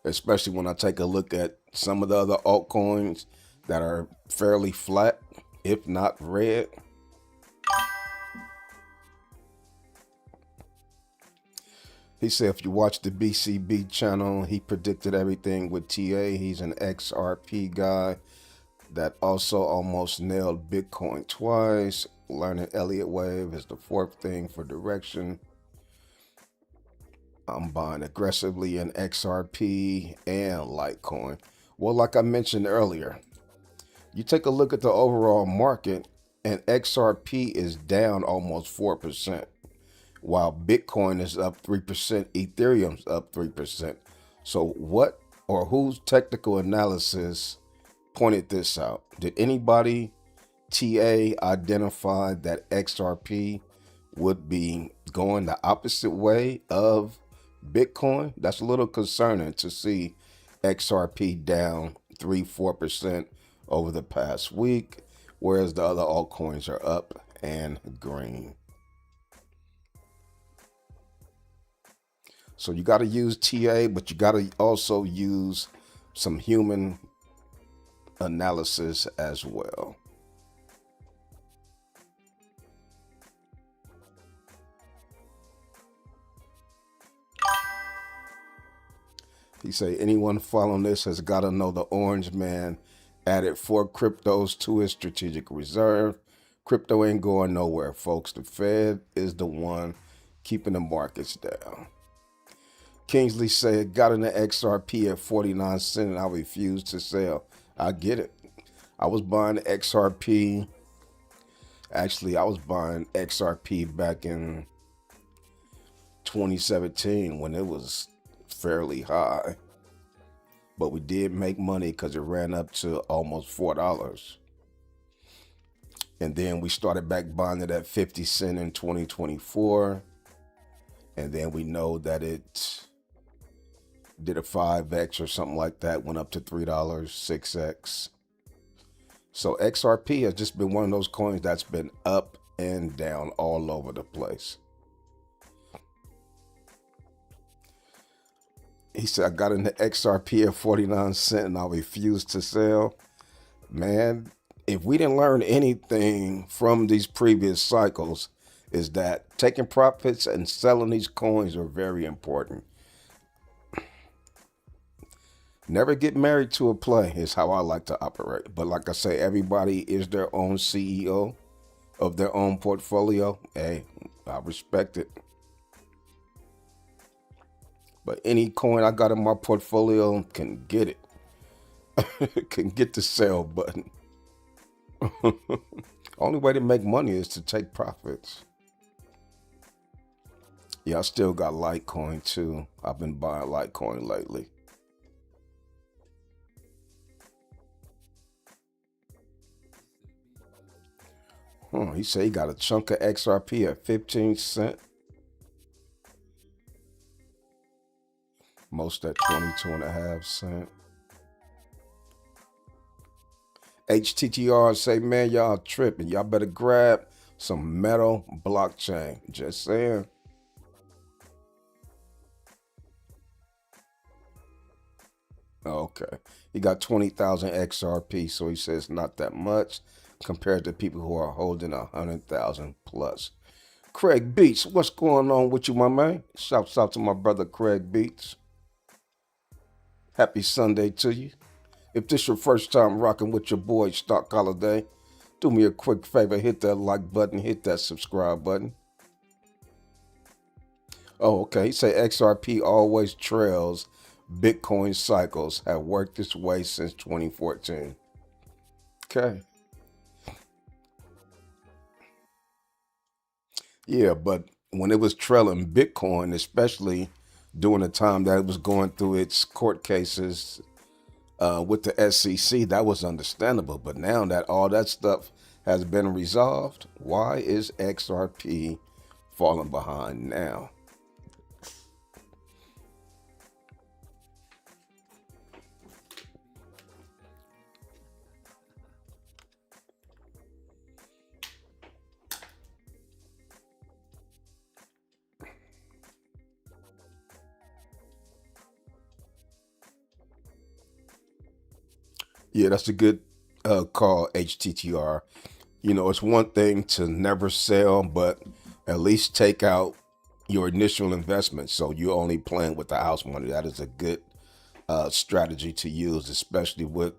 especially when I take a look at some of the other altcoins that are fairly flat, if not red. He said if you watch the BCB channel, he predicted everything with TA. He's an XRP guy that also almost nailed Bitcoin twice. Learning Elliott Wave is the fourth thing for direction. I'm buying aggressively in XRP and Litecoin. Well, like I mentioned earlier, you take a look at the overall market and XRP is down almost 4%, while Bitcoin is up 3%, Ethereum's up 3%. So what or whose technical analysis pointed this out? Did anybody TA identify that XRP would be going the opposite way of Bitcoin? That's a little concerning to see XRP down 3-4% over the past week, whereas the other altcoins are up and green. So you got to use TA, but you got to also use some human analysis as well. He say anyone following this has got to know the orange man added 4 cryptos to his strategic reserve. Crypto ain't going nowhere, folks. The Fed is the one keeping the markets down. Kingsley said, got in the XRP at 49 cents and I refused to sell. I get it. I was buying XRP. Actually, I was buying XRP back in 2017 when it was fairly high. But we did make money because it ran up to almost $4. And then we started back buying it at 50 cents in 2024. And then we know that it did a 5x or something like that, went up to $3, 6x. So XRP has just been one of those coins that's been up and down all over the place. He said, I got into XRP at 49 cents and I refused to sell. Man, if we didn't learn anything from these previous cycles, is that taking profits and selling these coins are very important. Never get married to a play is how I like to operate. But like I say, everybody is their own CEO of their own portfolio. Hey, I respect it. But any coin I got in my portfolio can get it. Can get the sell button. Only way to make money is to take profits. Yeah, I still got Litecoin too. I've been buying Litecoin lately. He said he got a chunk of XRP at 15 cents. Most at 22.5 cents. HTTR say, man, y'all tripping. Y'all better grab some metal blockchain. Just saying. Okay. He got 20,000 XRP, so he says not that much compared to people who are holding 100,000 plus. Craig Beats, what's going on with you, my man? Shouts out to my brother Craig Beats. Happy Sunday to you. If this your first time rocking with your boy Stock Holiday, do me a quick favor, hit that like button, hit that subscribe button. Oh, okay. He say XRP always trails Bitcoin cycles, have worked this way since 2014. Okay. Yeah, but when it was trailing Bitcoin, especially during the time that it was going through its court cases with the SEC, that was understandable. But now that all that stuff has been resolved, why is XRP falling behind now? Yeah, that's a good call, HTTR. You know, it's one thing to never sell, but at least take out your initial investment. So you're only playing with the house money. That is a good strategy to use, especially with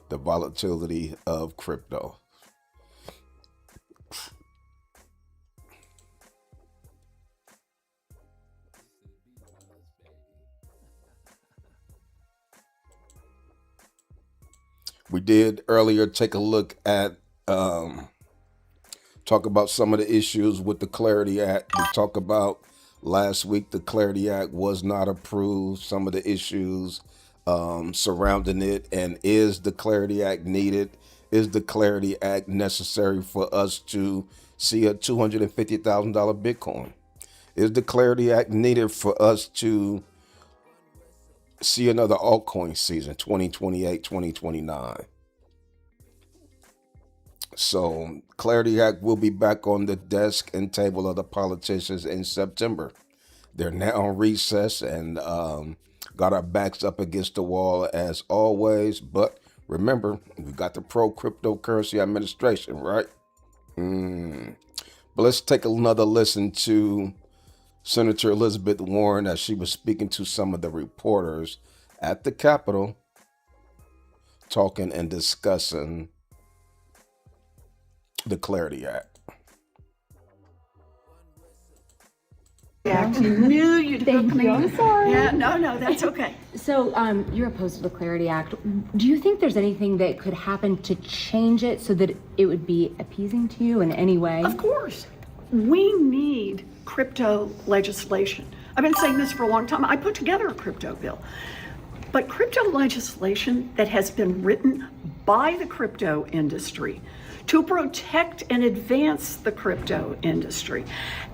the volatility of crypto. We did earlier take a look at talk about some of the issues with the Clarity Act. We talked about last week the Clarity Act was not approved, some of the issues surrounding it, and is the Clarity Act needed? Is the Clarity Act necessary for us to see a $250,000 Bitcoin? Is the Clarity Act needed for us to see another altcoin season, 2028, 2029? So Clarity Act will be back on the desk and table of the politicians in September. They're now on recess and got our backs up against the wall as always. But remember, we got the pro cryptocurrency administration, right? But let's take another listen to Senator Elizabeth Warren as she was speaking to some of the reporters at the Capitol, talking and discussing the Clarity Act. Act. You knew you'd Thank hook me. you. I'm sorry. Yeah, no, that's okay. So you're opposed to the Clarity Act. Do you think there's anything that could happen to change it so that it would be appeasing to you in any way? Of course. We need crypto legislation. I've been saying this for a long time. I put together a crypto bill. But crypto legislation that has been written by the crypto industry to protect and advance the crypto industry.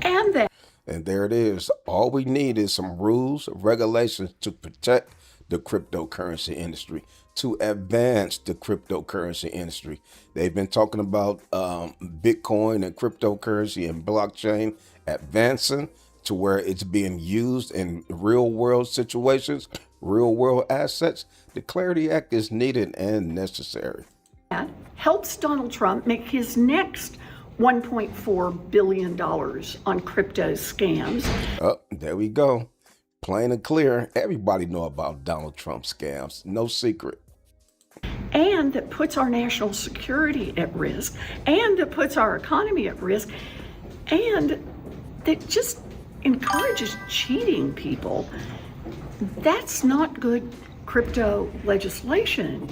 And there it is. All we need is some rules, regulations to protect the cryptocurrency industry, to advance the cryptocurrency industry. They've been talking about Bitcoin and cryptocurrency and blockchain advancing to where it's being used in real world situations, real world assets. The Clarity Act is needed and necessary. that helps Donald Trump make his next $1.4 billion on crypto scams. Oh, there we go. Plain and clear. Everybody know about Donald Trump scams. No secret. And that puts our national security at risk, and that puts our economy at risk, and that just encourages cheating people. That's not good crypto legislation.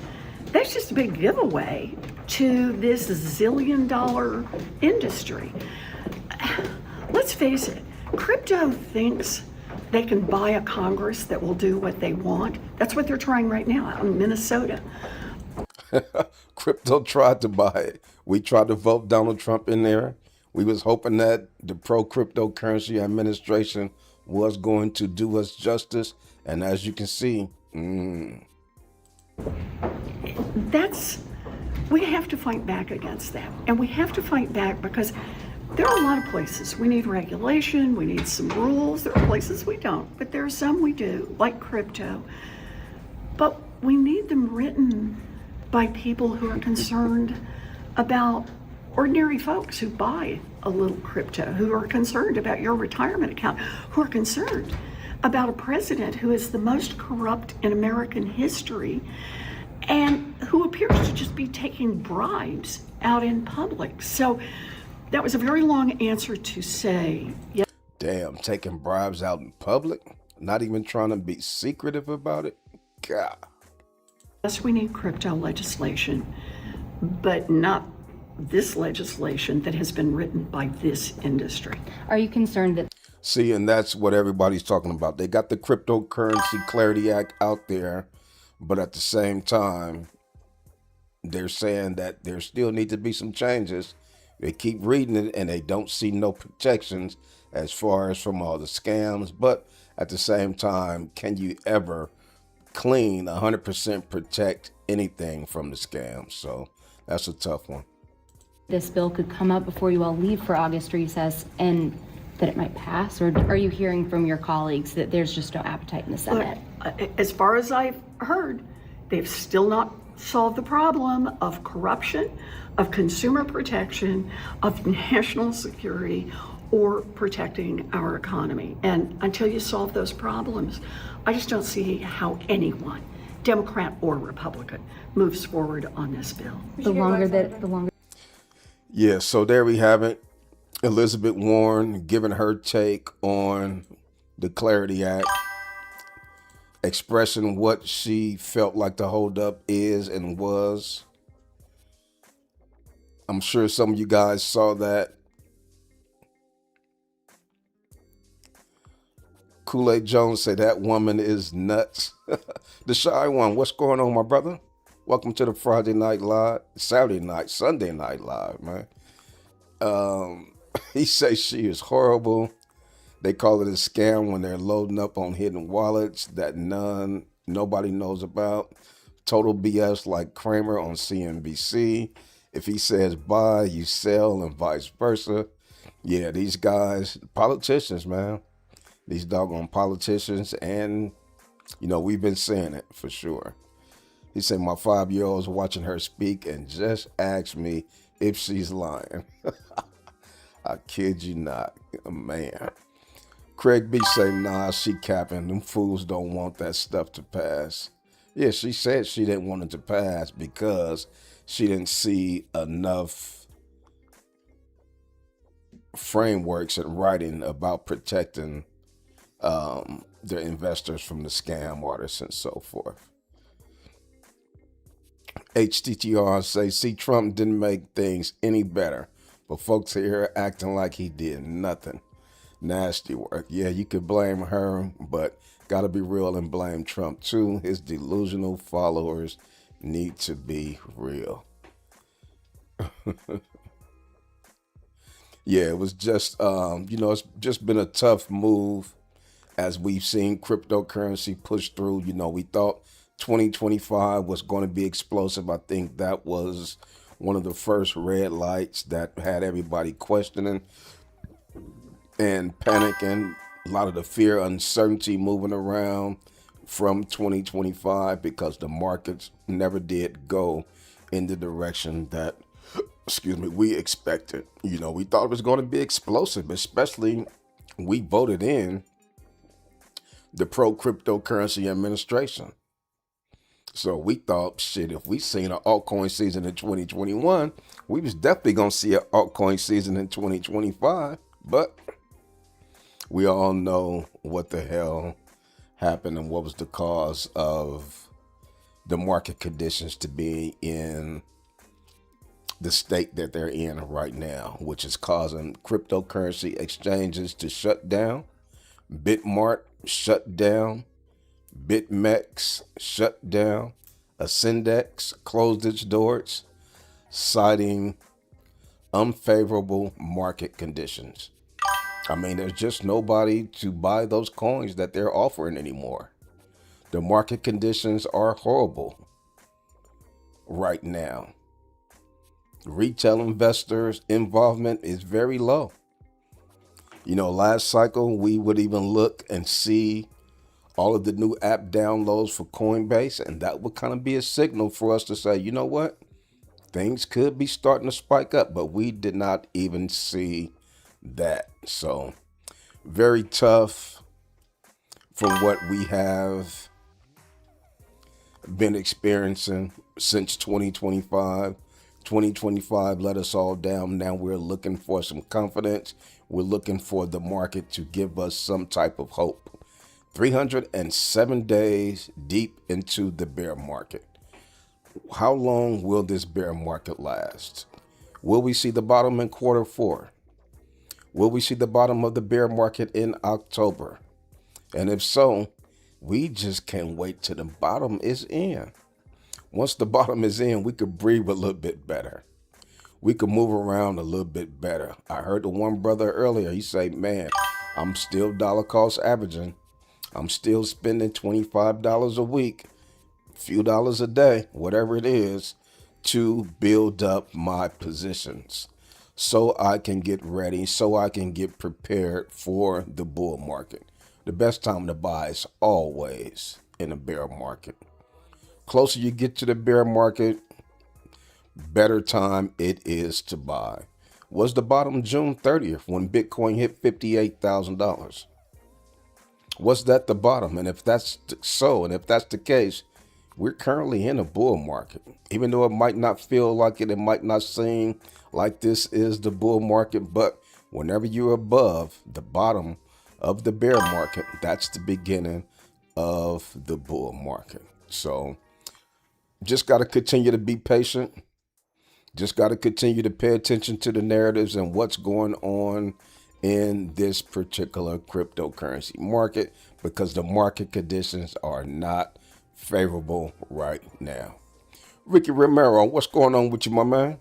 That's just a big giveaway to this zillion-dollar industry. Let's face it, crypto thinks they can buy a Congress that will do what they want. That's what they're trying right now out in Minnesota. Crypto tried to buy it. We tried to vote Donald Trump in there. We was hoping that the pro cryptocurrency administration was going to do us justice. And as you can see, we have to fight back against that. And we have to fight back because there are a lot of places we need regulation, we need some rules. There are places we don't, but there are some we do, like crypto. But we need them written by people who are concerned about ordinary folks who buy a little crypto, who are concerned about your retirement account, who are concerned about a president who is the most corrupt in American history and who appears to just be taking bribes out in public. So that was a very long answer to say, yes. Damn, taking bribes out in public, not even trying to be secretive about it. God. Yes, we need crypto legislation, but not this legislation that has been written by this industry. Are you concerned that? See, and that's what everybody's talking about. They got the Cryptocurrency Clarity Act out there, but at the same time, they're saying that there still need to be some changes. They keep reading it and they don't see no protections as far as from all the scams. But at the same time, can you ever clean 100% protect anything from the scams? So that's a tough one. This bill could come up before you all leave for August recess and that it might pass? Or are you hearing from your colleagues that there's just no appetite in the Senate? As far as I've heard, they've still not solve the problem of corruption, of consumer protection, of national security, or protecting our economy. And until you solve those problems, I just don't see how anyone, Democrat or Republican, moves forward on this bill. The longer. Yeah, so there we have it. Elizabeth Warren giving her take on the Clarity Act, expressing what she felt like the holdup is and was. I'm sure some of you guys saw that. Kool-Aid Jones said that woman is nuts. The Shy One, what's going on, my brother? Welcome to the Friday Night Live, Saturday night, Sunday Night Live, man. He says she is horrible. They call it a scam when they're loading up on hidden wallets that nobody knows about. Total BS like Kramer on CNBC. If he says buy, you sell, and vice versa. Yeah, these guys, politicians, man. These doggone politicians, and, we've been saying it for sure. He said my 5-year-old's watching her speak and just asked me if she's lying. I kid you not, man. Craig B say, nah, she capping. Them fools don't want that stuff to pass. Yeah, she said she didn't want it to pass because she didn't see enough frameworks and writing about protecting their investors from the scam artists and so forth. HTTR say, see, Trump didn't make things any better, but folks here acting like he did nothing. Nasty work. Yeah, you could blame her, but gotta be real and blame Trump too. His delusional followers need to be real. Yeah, it was just, it's just been a tough move as we've seen cryptocurrency push through. We thought 2025 was going to be explosive. I think that was one of the first red lights that had everybody questioning and panicking. A lot of the fear, uncertainty moving around from 2025 because the markets never did go in the direction that, we expected. We thought it was going to be explosive, especially we voted in the pro-cryptocurrency administration. So we thought, shit, if we seen an altcoin season in 2021, we was definitely going to see an altcoin season in 2025. But we all know what the hell happened and what was the cause of the market conditions to be in the state that they're in right now, which is causing cryptocurrency exchanges to shut down. Bitmart shut down. BitMEX shut down. Ascendex closed its doors, citing unfavorable market conditions. I mean, there's just nobody to buy those coins that they're offering anymore. The market conditions are horrible right now. Retail investors' involvement is very low. Last cycle, we would even look and see all of the new app downloads for COINBASE, and that would kind of be a signal for us to say, you know what? Things could be starting to spike up, but we did not even see that. So very tough from what we have been experiencing since 2025. 2025 let us all down. Now we're looking for some confidence. We're looking for the market to give us some type of hope. 307 days deep into the bear market. How long will this bear market last? Will we see the bottom in Q4? Will we see the bottom of the bear market in October? And if so, we just can't wait till the bottom is in. Once the bottom is in, we could breathe a little bit better. We could move around a little bit better. I heard the one brother earlier, he say, man, I'm still dollar cost averaging. I'm still spending $25 a week, a few dollars a day, whatever it is, to build up my positions so I can get ready, so I can get prepared for the bull market. The best time to buy is always in a bear market. Closer you get to the bear market, better time it is to buy. Was the bottom June 30th when Bitcoin hit $58,000? Was that the bottom? And if that's so, and if that's the case, we're currently in a bull market. Even though it might not feel like it might not seem like this is the bull market, but whenever you're above the bottom of the bear market, that's the beginning of the bull market. So just got to continue to be patient. Just got to continue to pay attention to the narratives and what's going on in this particular cryptocurrency market, because the market conditions are not favorable right now. Ricky Romero, what's going on with you, my man?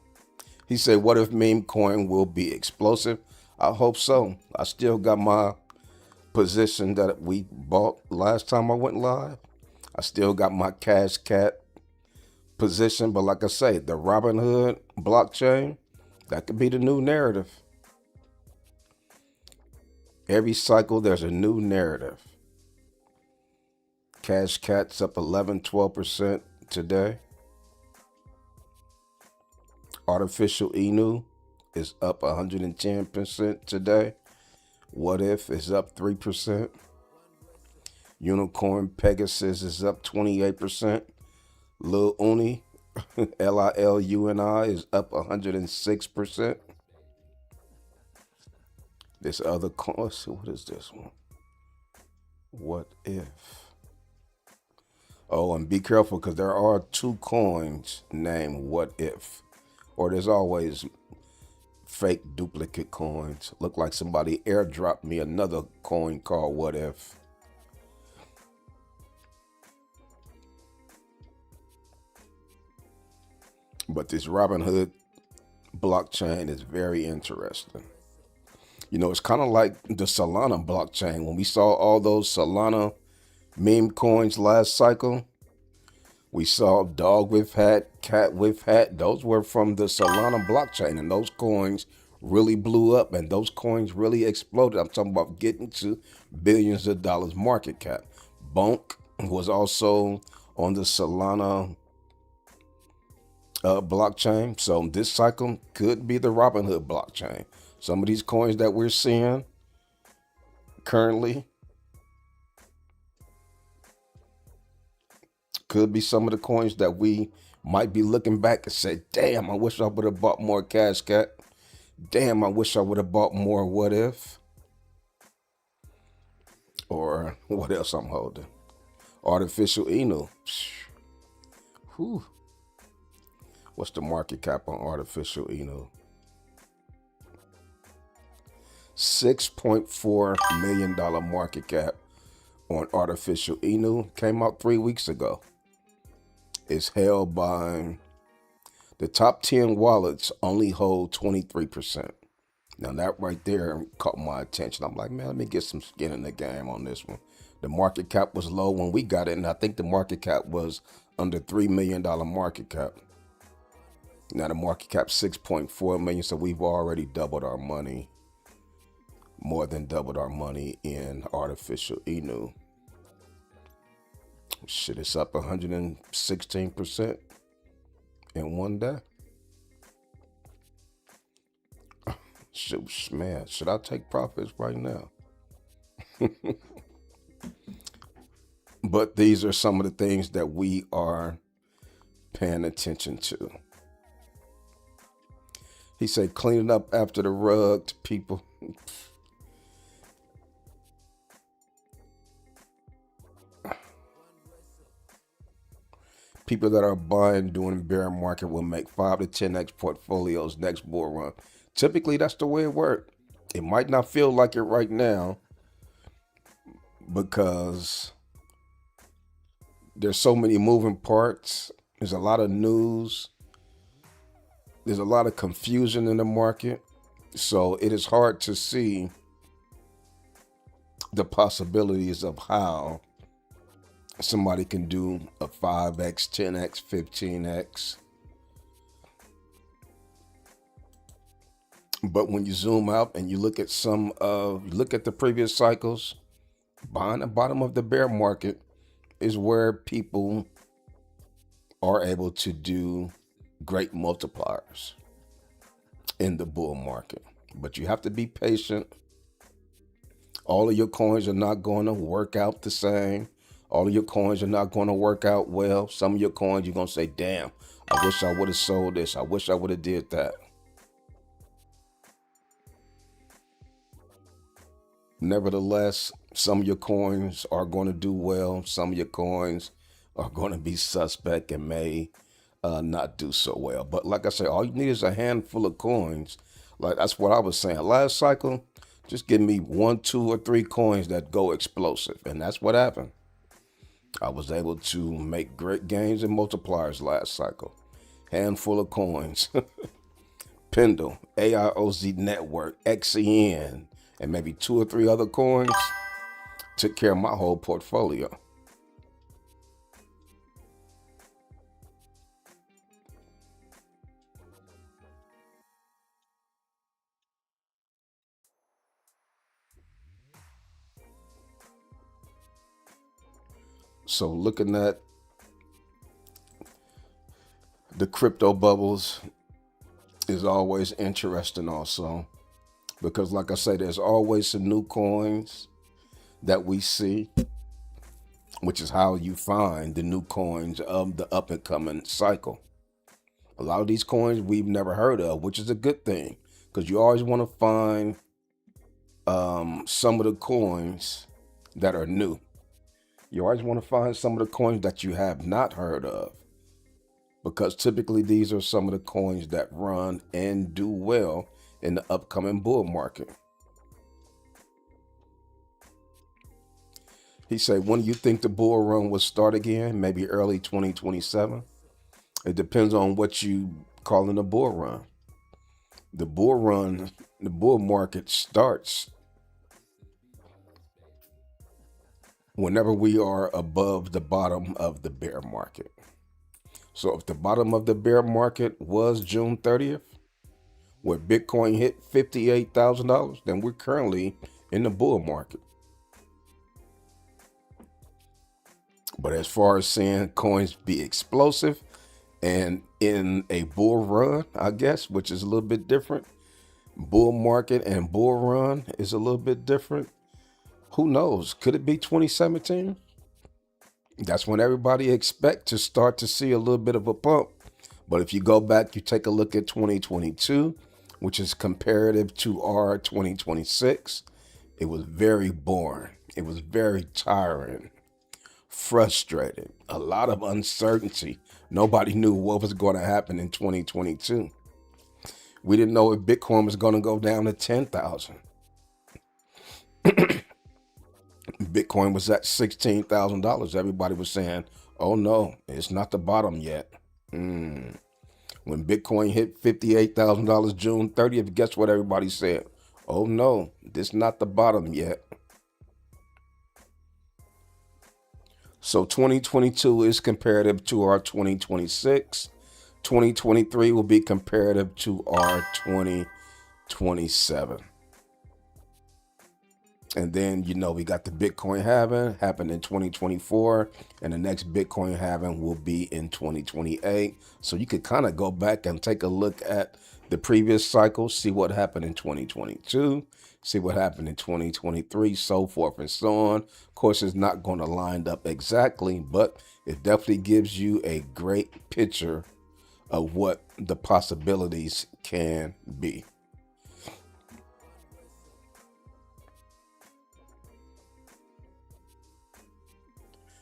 He said, what if meme coin will be explosive? I hope so. I still got my position that we bought last time I went live. I still got my Cash Cat position, but like I say, the Robinhood blockchain, that could be the new narrative. Every cycle, there's a new narrative. Cash Cat's up 11-12% today. Artificial Inu is up 110% today. What If is up 3%. Unicorn Pegasus is up 28%. Lil Uni, Liluni, is up 106%. This other coin, let's see, what is this one? What If? Oh, and be careful, because there are two coins named What If. Or there's always fake duplicate coins. Look like somebody airdropped me another coin called What If. But this Robinhood blockchain is very interesting. You know, it's kind of like the Solana blockchain. When we saw all those Solana meme coins last cycle, we saw dog with hat, cat with hat. Those were from the Solana blockchain, and those coins really blew up, and those coins really exploded. I'm talking about getting to billions of dollars market cap. Bonk was also on the Solana blockchain. So this cycle could be the Robinhood blockchain. Some of these coins that we're seeing currently could be some of the coins that we might be looking back and say, damn, I wish I would have bought more Cash Cat. Damn, I wish I would have bought more What If. Or what else I'm holding? Artificial Inu. Whew. What's the market cap on Artificial Inu? $6.4 million market cap on Artificial Inu. Came out 3 weeks ago. It's held by the top 10 wallets, only hold 23%. Now that right there caught my attention. I'm like, man, let me get some skin in the game on this one. The market cap was low when we got it, and I think the market cap was under $3 million market cap. Now the market cap 6.4 million, so we've already doubled our money, more than doubled our money in Artificial Inu. Shit, it's up 116% in one day. Shoot, man, should I take profits right now? But these are some of the things that we are paying attention to. He said, cleaning up after the rug to people. People that are buying during bear market will make 5 to 10x portfolios next bull run. Typically, that's the way it works. It might not feel like it right now because there's so many moving parts. There's a lot of news. There's a lot of confusion in the market. So it is hard to see the possibilities of how somebody can do a 5x, 10x, 15x. But when you zoom out and you look at the previous cycles, behind the bottom of the bear market is where people are able to do great multipliers in the bull market. But you have to be patient. All of your coins are not going to work out the same. All of your coins are not going to work out well. Some of your coins you're going to say, damn, I wish I would have sold this. I wish I would have did that. Nevertheless, some of your coins are going to do well. Some of your coins are going to be suspect and may not do so well. But like I say, all you need is a handful of coins. Like that's what I was saying last cycle. Just give me 1, 2, or 3 coins that go explosive. And that's what happened. I was able to make great gains and multipliers last cycle. Handful of coins. Pendle, AIOZ Network, XEN, and maybe 2 or 3 other coins took care of my whole portfolio. So looking at the crypto bubbles is always interesting also, because like I say, there's always some new coins that we see, which is how you find the new coins of the up and coming cycle. A lot of these coins we've never heard of, which is a good thing, because you always want to find some of the coins that are new. You always want to find some of the coins that you have not heard of, because typically these are some of the coins that run and do well in the upcoming bull market. He said, when do you think the bull run will start again? Maybe early 2027. It depends on what you call in a bull run. The bull market starts whenever we are above the bottom of the bear market. So if the bottom of the bear market was June 30th, where Bitcoin hit $58,000, then we're currently in the bull market. But as far as seeing coins be explosive and in a bull run, I guess, which is a little bit different, bull market and bull run is a little bit different. Who knows? Could it be 2017? That's when everybody expect to start to see a little bit of a pump. But if you go back, you take a look at 2022, which is comparative to our 2026, it was very boring. It was very tiring, frustrated, a lot of uncertainty. Nobody knew what was going to happen in 2022. We didn't know if Bitcoin was going to go down to 10,000. Bitcoin was at $16,000. Everybody was saying, oh no, it's not the bottom yet. When Bitcoin hit $58,000 June 30th, guess what everybody said? Oh no, this is not the bottom yet. So 2022 is comparative to our 2026. 2023 will be comparative to our 2027. And then, we got the Bitcoin halving happened in 2024, and the next Bitcoin halving will be in 2028. So you could kind of go back and take a look at the previous cycle, see what happened in 2022, see what happened in 2023, so forth and so on. Of course, it's not going to line up exactly, but it definitely gives you a great picture of what the possibilities can be.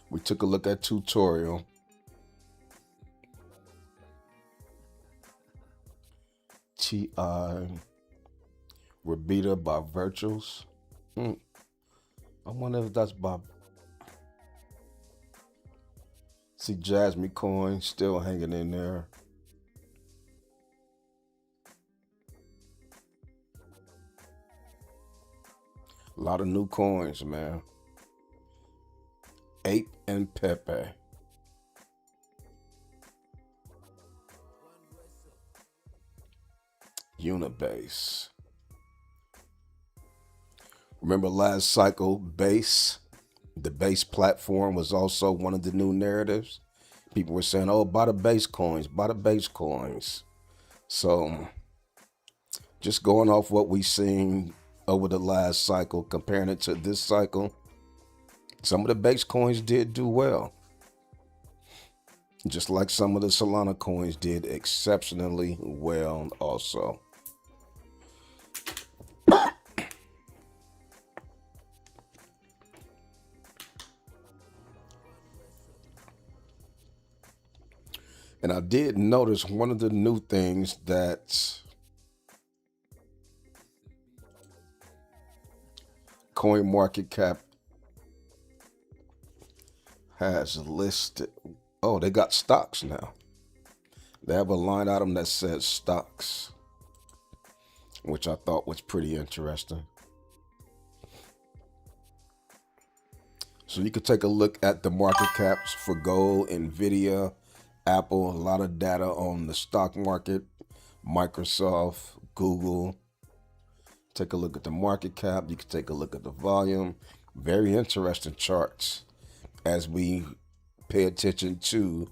We took a look at tutorial. T.I. Rebeta by Virtuals. I wonder if that's by... See Jasmine Coin still hanging in there. A lot of new coins, man. Ape and Pepe. Unibase. Remember last cycle, Base? The Base platform was also one of the new narratives. People were saying, oh, buy the base coins, buy the base coins. So just going off what we've seen over the last cycle, comparing it to this cycle, some of the base coins did do well. Just like some of the Solana coins did exceptionally well also. And I did notice one of the new things that CoinMarketCap has listed. Oh, they got stocks now. They have a line item that says stocks, which I thought was pretty interesting. So you could take a look at the market caps for gold, Nvidia, Apple, a lot of data on the stock market, Microsoft, Google. Take a look at the market cap. You can take a look at the volume. Very interesting charts as we pay attention to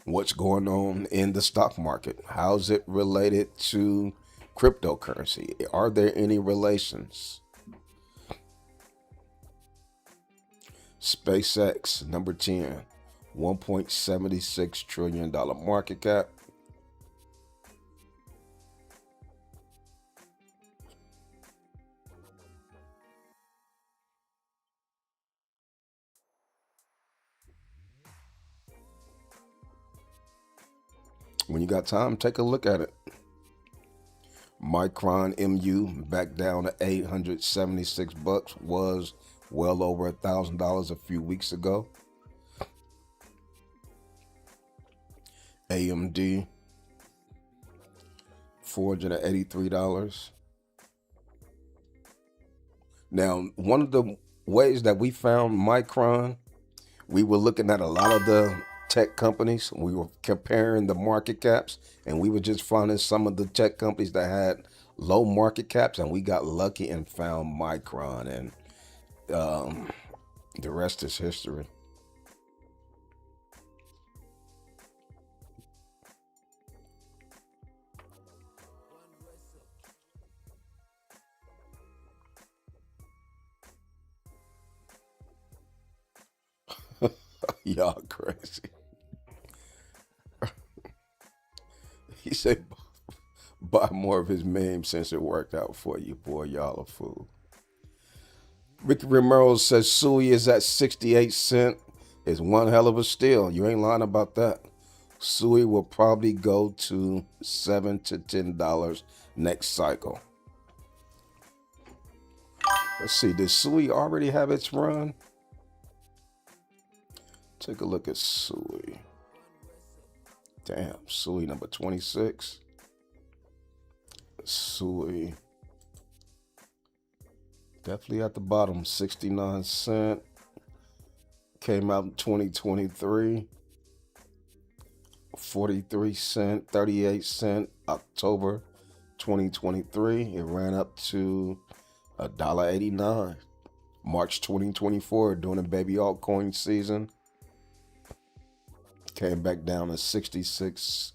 what's going on in the stock market. How's it related to cryptocurrency? Are there any relations? SpaceX, number 10, $1.76 trillion market cap. When you got time, take a look at it. Micron MU back down to 876 bucks, was well over $1,000 a few weeks ago. AMD, $483. Now, one of the ways that we found Micron, we were looking at a lot of the tech companies. We were comparing the market caps, and we were just finding some of the tech companies that had low market caps, and we got lucky and found Micron, and the rest is history. Y'all crazy. He said, buy more of his memes since it worked out for you. Boy, y'all a fool. Ricky Romero says Sui is at 68 cents. Is one hell of a steal. You ain't lying about that. Sui will probably go to $7 to $10 next cycle. Let's see, did Sui already have its run? Take a look at Sui. Damn, Sui number 26. Sui. Definitely at the bottom, 69 cents. Came out in 2023. 43 cents, 38 cents, October 2023. It ran up to $1.89. March 2024, during the baby altcoin season. Came back down to 60 cents.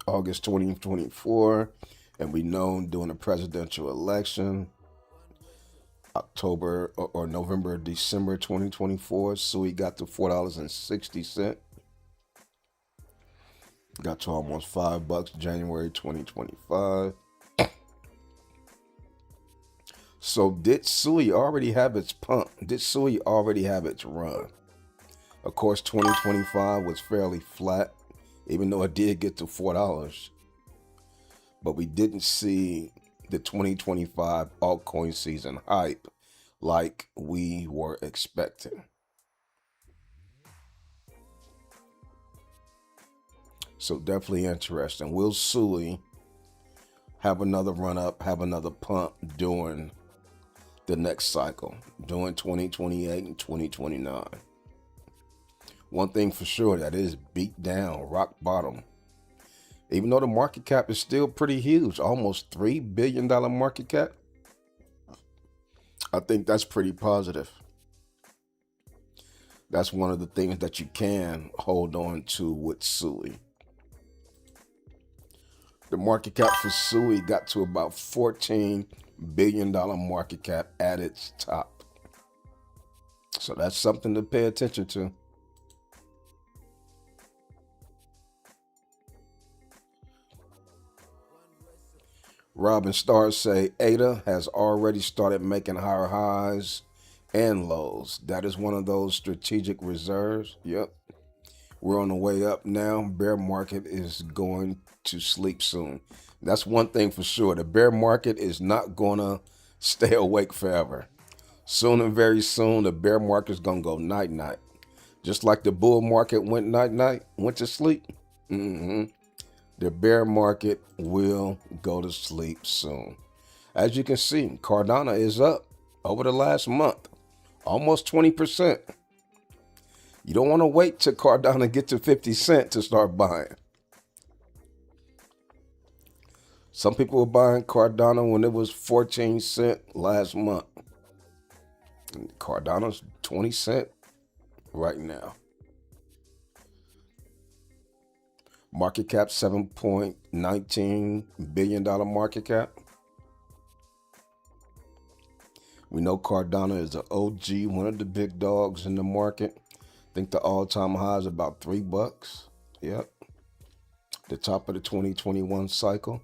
August 2024. And we know during the presidential election, October or November, December 2024, Sui got to $4.60. Got to almost $5 January 2025. So did Sui already have its pump? Did Sui already have its run? Of course, 2025 was fairly flat, even though it did get to $4. But we didn't see the 2025 altcoin season hype like we were expecting. So definitely interesting. Will Sui have another run up, have another pump during the next cycle, during 2028 and 2029? One thing for sure, that is beat down, rock bottom. Even though the market cap is still pretty huge, almost $3 billion market cap, I think that's pretty positive. That's one of the things that you can hold on to with SUI. The market cap for SUI got to about $14 billion market cap at its top. So that's something to pay attention to. Robin Stars say ADA has already started making higher highs and lows. That is one of those strategic reserves. Yep. We're on the way up now. Bear market is going to sleep soon. That's one thing for sure. The bear market is not going to stay awake forever. Soon and very soon, the bear market is going to go night-night. Just like the bull market went night-night, went to sleep. The bear market will go to sleep soon. As you can see, Cardano is up over the last month, almost 20%. You don't want to wait till Cardano get to 50 cents to start buying. Some people were buying Cardano when it was 14 cents last month. Cardano's 20 cents right now. Market cap, $7.19 billion market cap. We know Cardano is an OG, one of the big dogs in the market. I think the all-time high is about $3. Yep. The top of the 2021 cycle.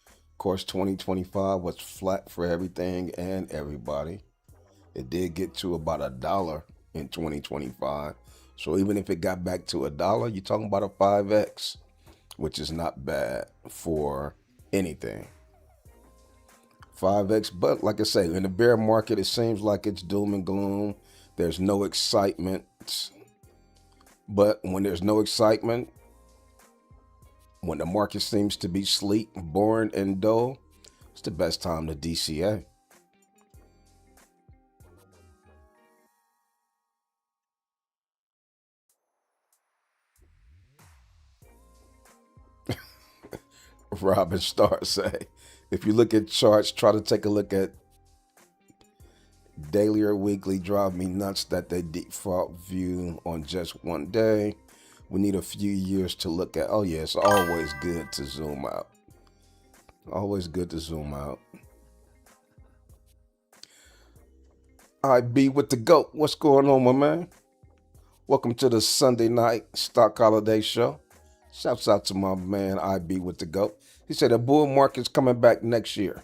Of course, 2025 was flat for everything and everybody. It did get to about $1 in 2025. So even if it got back to $1, you're talking about a 5x, which is not bad for anything. 5x, but like I say, in the bear market, it seems like it's doom and gloom. There's no excitement. But when there's no excitement, when the market seems to be sleep, boring, and dull, it's the best time to DCA. Robin Starr say, if you look at charts, try to take a look at daily or weekly. Drive me nuts that they default view on just one day. We need a few years to look at. Oh yeah, it's always good to zoom out. Always good to zoom out. I be with the GOAT. What's going on, my man? Welcome to the Sunday night stock holiday show. Shouts out to my man, I be with the GOAT. He said the bull market's coming back next year.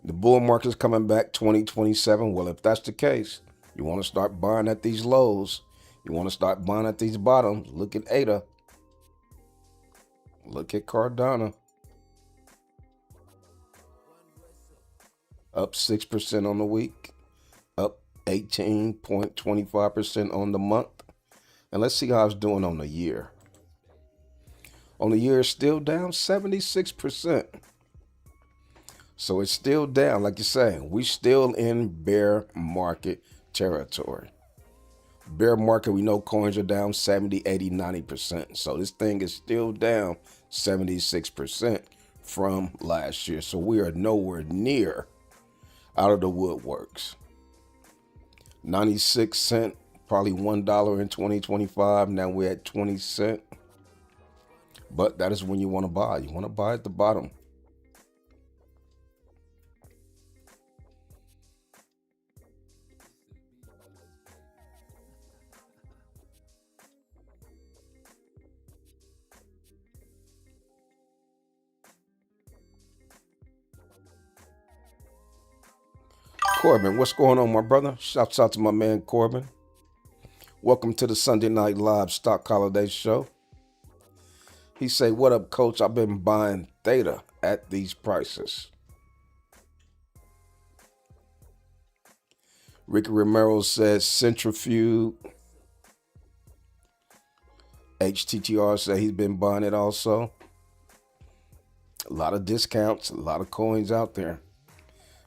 The bull market's coming back 2027. Well, if that's the case, you want to start buying at these lows. You want to start buying at these bottoms. Look at ADA. Look at Cardano. Up 6% on the week. Up 18.25% on the month. And let's see how it's doing on the year. On the year, it's still down 76%. So it's still down. Like you're saying, we still in bear market territory. Bear market, we know coins are down 70, 80, 90%. So this thing is still down 76% from last year. So we are nowhere near out of the woodworks. 96 cents, probably $1 in 2025. Now we're at 20 cents. But that is when you want to buy. You want to buy at the bottom. Corbin, what's going on, my brother? Shouts out to my man Corbin. Welcome to the Sunday Night Live Stock Holiday Show. He say, what up, coach? I've been buying Theta at these prices. Ricky Romero says centrifuge. HTTR said he's been buying it also. A lot of discounts, a lot of coins out there.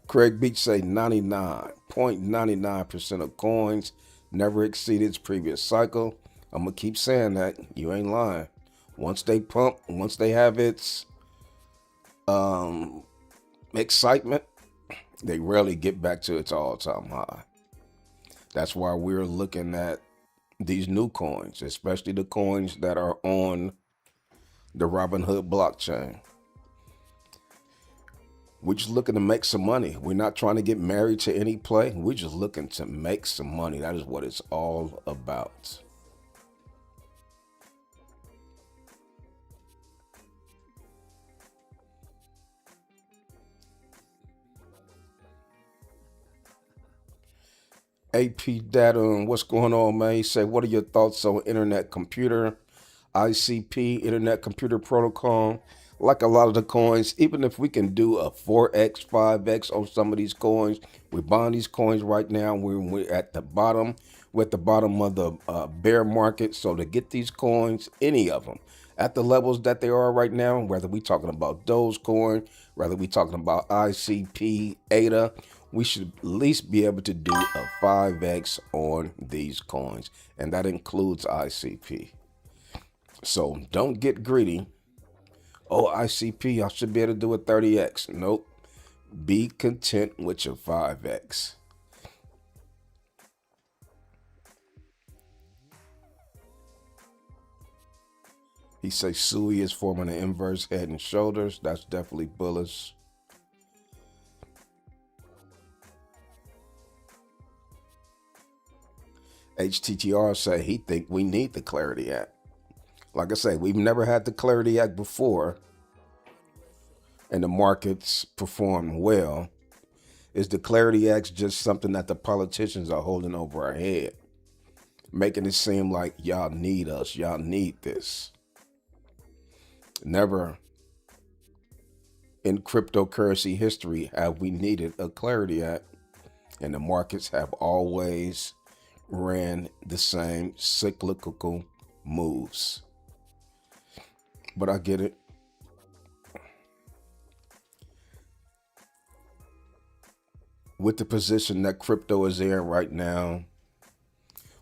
Craig Beach say 99.99% of coins never exceeded its previous cycle. I'm going to keep saying that. You ain't lying. Once they pump, once they have its excitement, they rarely get back to its all-time high. That's why we're looking at these new coins, especially the coins that are on the Robinhood blockchain. We're just looking to make some money. We're not trying to get married to any play. We're just looking to make some money. That is what it's all about. AP Data, and what's going on, man? He said, what are your thoughts on internet computer, ICP, Internet Computer Protocol? Like a lot of the coins, even if we can do a 4x, 5x on some of these coins, we're buying these coins right now. We're at the bottom. We're at the bottom of the bear market. So to get these coins, any of them, at the levels that they are right now, whether we talking about Dogecoin, whether we talking about ICP, ADA, we should at least be able to do a 5x on these coins. And that includes ICP. So don't get greedy. Oh, ICP, I should be able to do a 30x. Nope. Be content with your 5x. He says SUI is forming an inverse head and shoulders. That's definitely bullish. HTTR say he think we need the Clarity Act. Like I say, we've never had the Clarity Act before, and the markets performed well. Is the Clarity Act just something that the politicians are holding over our head, making it seem like y'all need us, y'all need this? Never in cryptocurrency history have we needed a Clarity Act, and the markets have always ran the same cyclical moves. But I get it. With the position that crypto is in right now,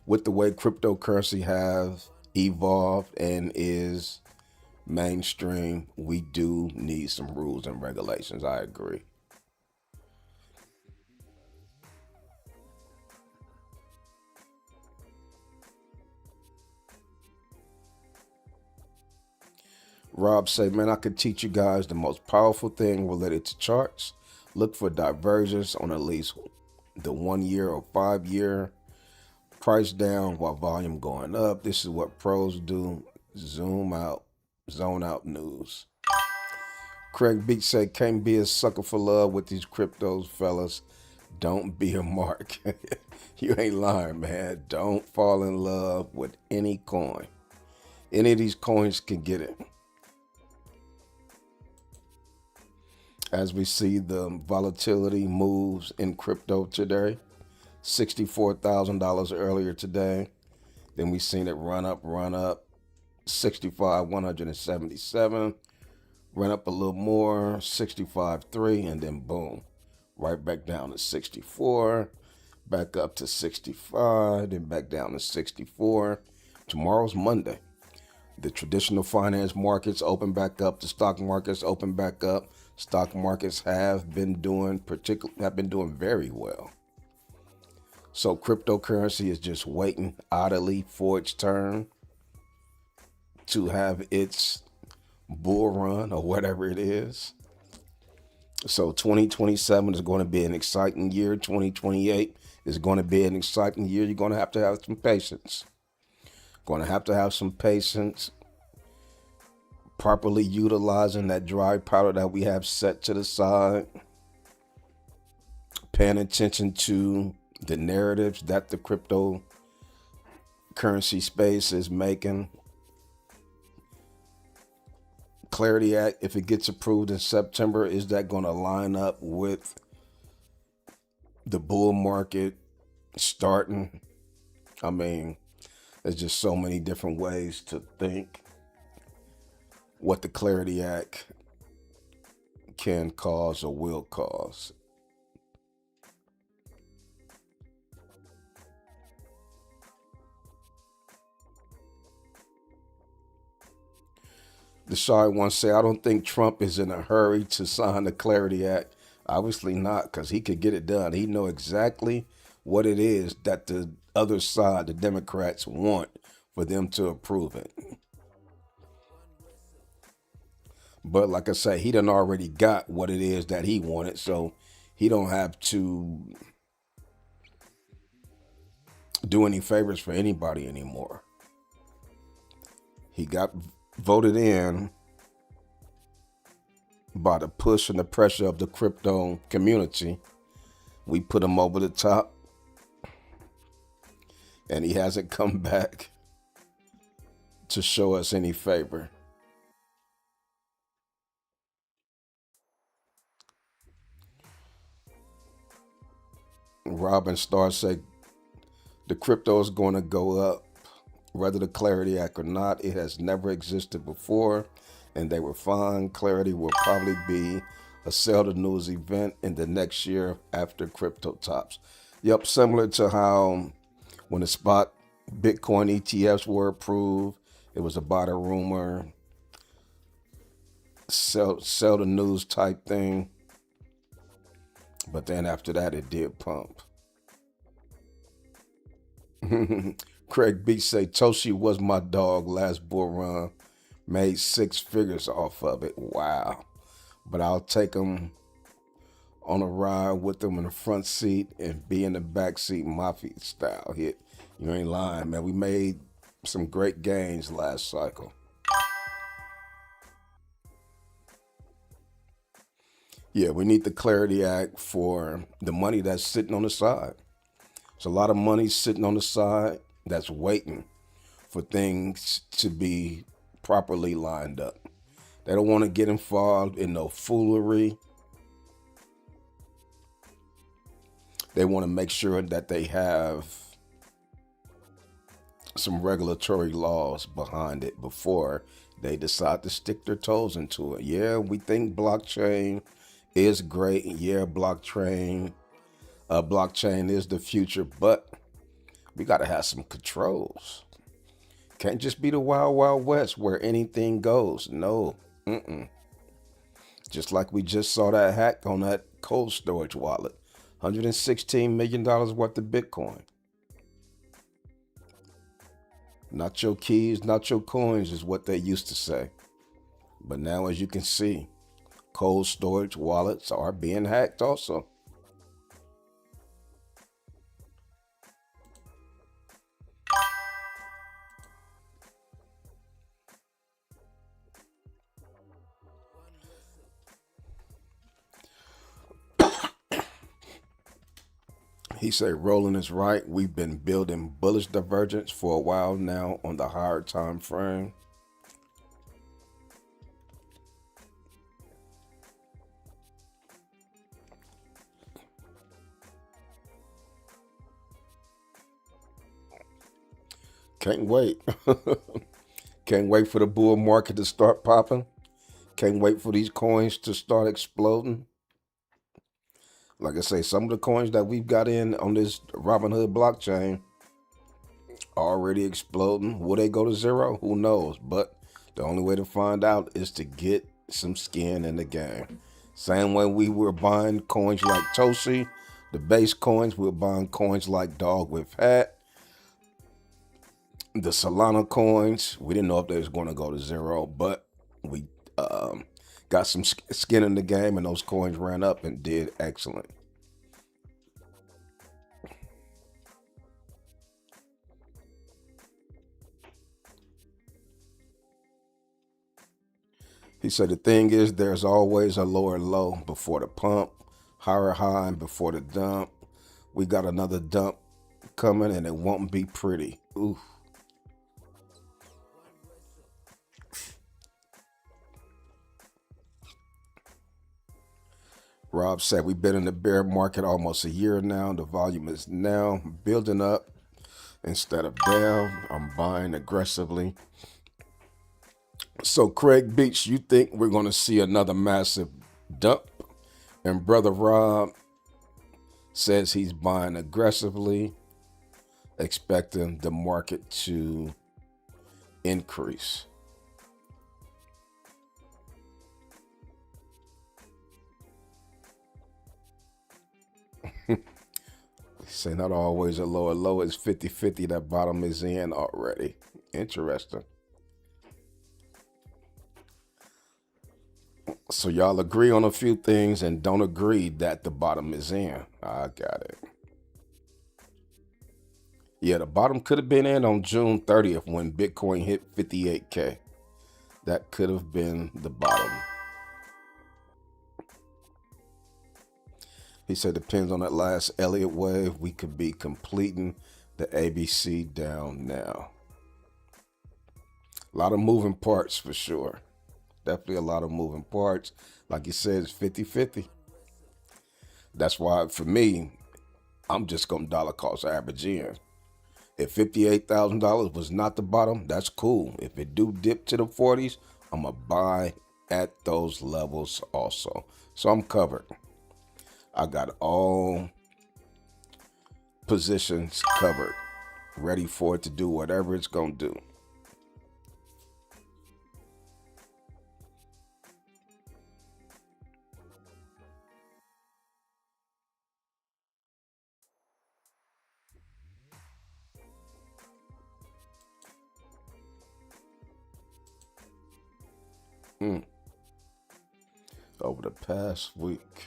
with the way cryptocurrency have evolved and is mainstream, we do need some rules and regulations. I agree. Rob say, man, I could teach you guys the most powerful thing related to charts. Look for divergence on at least the 1 year or 5 year. Price down while volume going up. This is what pros do. Zoom out, zone out news. Craig Beach said, can't be a sucker for love with these cryptos, fellas. Don't be a mark. You ain't lying, man. Don't fall in love with any coin. Any of these coins can get it. As we see the volatility moves in crypto today, $64,000 earlier today. Then we seen it run up, 65, 177, run up a little more, 65.3, and then boom, right back down to 64, back up to 65, then back down to 64. Tomorrow's Monday. The traditional finance markets open back up. The stock markets open back up. Stock markets have been doing very well. So cryptocurrency is just waiting idly for its turn to have its bull run or whatever it is. So 2027 is going to be an exciting year. 2028 is going to be an exciting year. You're going to have some patience. Going to have some patience. Properly utilizing that dry powder that we have set to the side. Paying attention to the narratives that the cryptocurrency space is making. Clarity Act, if it gets approved in September, is that going to line up with the bull market starting? I mean, there's just so many different ways to think what the Clarity Act can cause or will cause. The shy one say, I don't think Trump is in a hurry to sign the Clarity Act. Obviously not, because he could get it done. He know exactly what it is that the other side, the Democrats, want for them to approve it. But like I say, he done already got what it is that he wanted, so he don't have to do any favors for anybody anymore. He got voted in by the push and the pressure of the crypto community. We put him over the top, and he hasn't come back to show us any favor. Robin Starr said the crypto is going to go up, whether the Clarity Act or not. It has never existed before, and they were fine. Clarity will probably be a sell the news event in the next year after crypto tops. Yep, similar to how when the spot Bitcoin ETFs were approved, it was about a rumor, sell the news type thing. But then after that, it did pump. Craig B say Toshi was my dog last bull run. Made 6 figures off of it. Wow. But I'll take him on a ride with him in the front seat and be in the back seat mafia style hit. You ain't lying, man. We made some great gains last cycle. Yeah, we need the Clarity Act for the money that's sitting on the side. There's a lot of money sitting on the side that's waiting for things to be properly lined up. They don't want to get involved in no foolery. They want to make sure that they have some regulatory laws behind it before they decide to stick their toes into it. Yeah, we think blockchain is great. Yeah, blockchain is the future, but we got to have some controls. Can't just be the wild, wild west where anything goes. No. Just like we just saw that hack on that cold storage wallet. $116 million worth of Bitcoin. Not your keys, not your coins is what they used to say. But now, as you can see, cold storage wallets are being hacked also. He said, Roland is right. We've been building bullish divergence for a while now on the higher time frame. Can't wait. Can't wait for the bull market to start popping. Can't wait for these coins to start exploding. Like I say, some of the coins that we've got in on this Robinhood blockchain are already exploding. Will they go to zero? Who knows? But the only way to find out is to get some skin in the game. Same way we were buying coins like Toshi, the base coins, we were buying coins like Dog with Hat. The Solana coins, we didn't know if they was going to go to zero, but we got some skin in the game, and those coins ran up and did excellent. He said the thing is there's always a lower low before the pump, higher high before the dump. We got another dump coming, and it won't be pretty. Oof. Rob said we've been in the bear market almost a year now. The volume is now building up instead of down. I'm buying aggressively. So Craig Beach, you think we're going to see another massive dump? And Brother Rob says he's buying aggressively, expecting the market to increase. Say not always a lower low. It's 50-50. That bottom is in already. Interesting. So y'all agree on a few things and don't agree that the bottom is in. I got it. Yeah, the bottom could have been in on June 30th when Bitcoin hit 58K. That could have been the bottom. He said, depends on that last Elliott wave. We could be completing the ABC down now. A lot of moving parts for sure. Definitely a lot of moving parts. Like you said, it's 50-50. That's why, for me, I'm just going to dollar cost average in. If $58,000 was not the bottom, that's cool. If it do dip to the 40s, I'm going to buy at those levels also. So I'm covered. I got all positions covered, ready for it to do whatever it's going to do. Over the past week,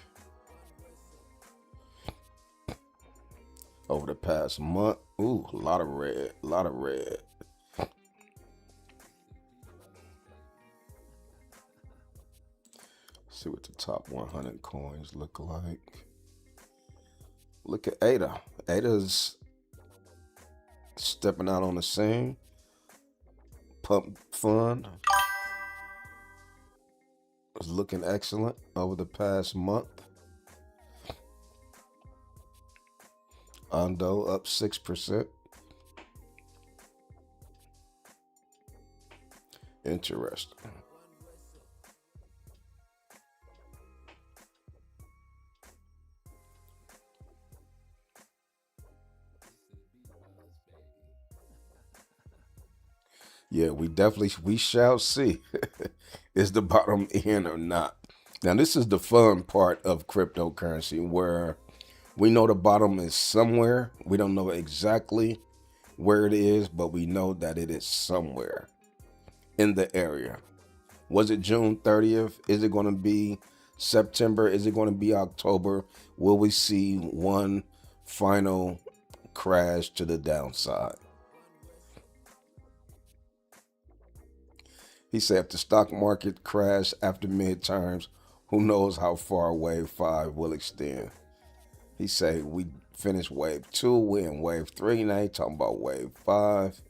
over the past month, ooh, a lot of red, a lot of red. See what the top 100 coins look like. Look at ADA. ADA's stepping out on the scene. Pump fund is looking excellent over the past month. Ondo up 6%. Interesting. Yeah, we shall see. Is the bottom in or not? Now, this is the fun part of cryptocurrency where we know the bottom is somewhere. We don't know exactly where it is, but we know that it is somewhere in the area. Was it June 30th? Is it going to be September? Is it going to be October? Will we see one final crash to the downside? He said if the stock market crash after midterms, who knows how far wave 5 will extend. He said we finished wave 2, we're in wave 3, now he's talking about wave 5.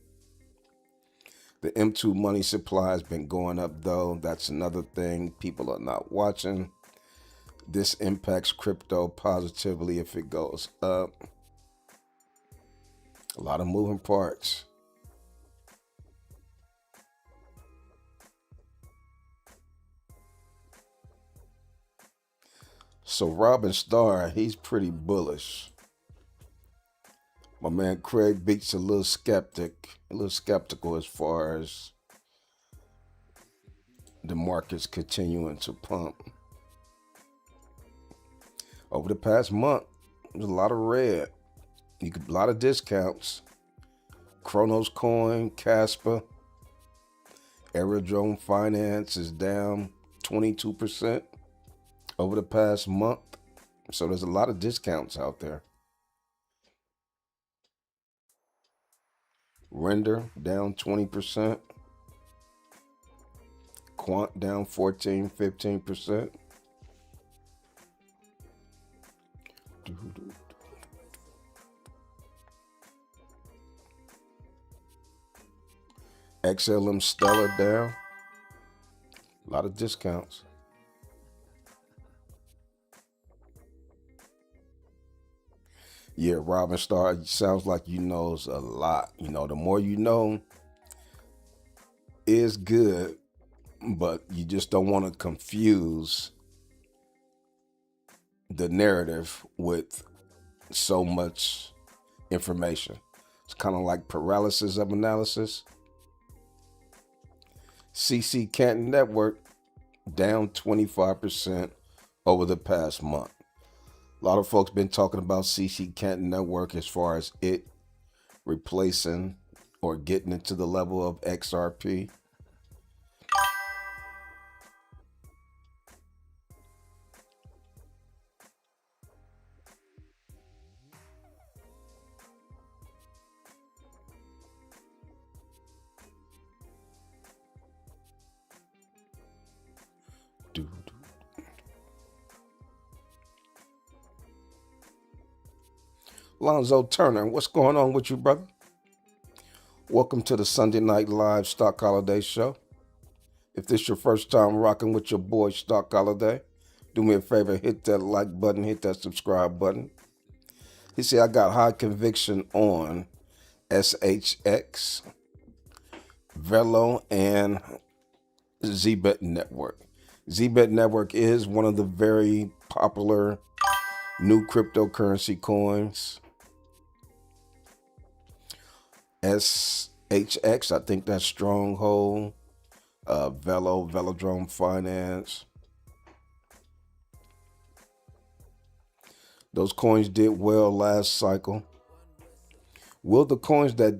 The M2 money supply has been going up though. That's another thing people are not watching. This impacts crypto positively if it goes up. A lot of moving parts. So Robin Starr, he's pretty bullish. My man Craig Beats a little skeptical as far as the market's continuing to pump. Over the past month, there's a lot of red. A lot of discounts. Kronos Coin, Casper, Aerodrome Finance is down 22% over the past month. So there's a lot of discounts out there. Render down 20%. Quant down 15%. XLM Stellar down. A lot of discounts. Yeah, Robin Starr, sounds like you knows a lot. You know, the more you know is good, but you just don't want to confuse the narrative with so much information. It's kind of like paralysis of analysis. CC Canton Network down 25% over the past month. A lot of folks been talking about CC Canton Network as far as it replacing or getting into the level of XRP. Lonzo Turner, what's going on with you, brother? Welcome to the Sunday Night Live Stock Holiday Show. If this your first time rocking with your boy Stock Holiday, do me a favor, hit that like button, hit that subscribe button. He said, I got high conviction on SHX, Velo, and ZBet Network. ZBet Network is one of the very popular new cryptocurrency coins. SHX, I think that's Stronghold, Velodrome Finance. Those coins did well last cycle. Will the coins that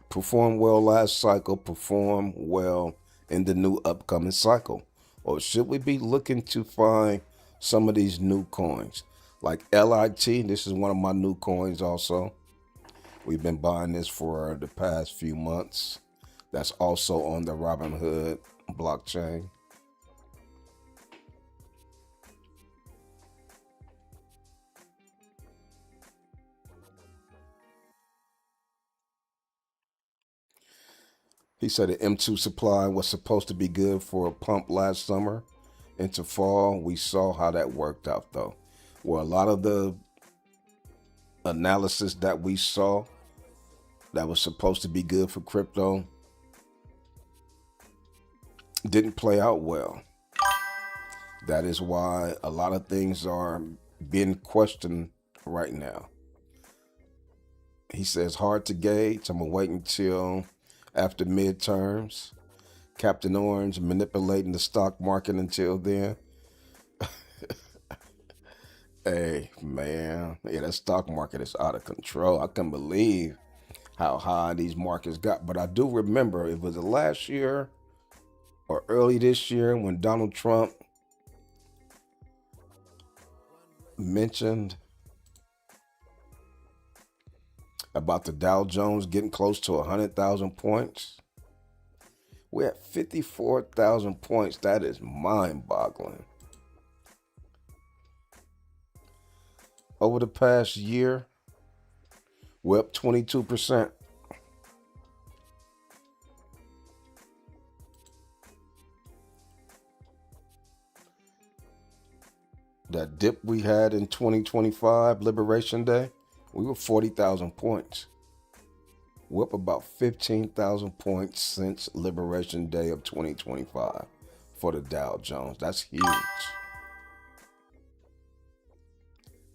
performed well last cycle perform well in the new upcoming cycle? Or should we be looking to find some of these new coins? Like LIT, this is one of my new coins also. We've been buying this for the past few months. That's also on the Robinhood blockchain. He said the M2 supply was supposed to be good for a pump last summer into fall. We saw how that worked out though. Well, a lot of the analysis that we saw that was supposed to be good for crypto didn't play out well. That is why a lot of things are being questioned right now. He says hard to gauge. I'm gonna wait until after midterms. Captain Orange manipulating the stock market until then. Hey, man. Yeah, that stock market is out of control. I can't believe how high these markets got. But I do remember it was last year or early this year when Donald Trump mentioned about the Dow Jones getting close to 100,000 points. We're at 54,000 points. That is mind-boggling. Over the past year, we're up 22%. That dip we had in 2025, Liberation Day, we were 40,000 points. We're up about 15,000 points since Liberation Day of 2025 for the Dow Jones. That's huge.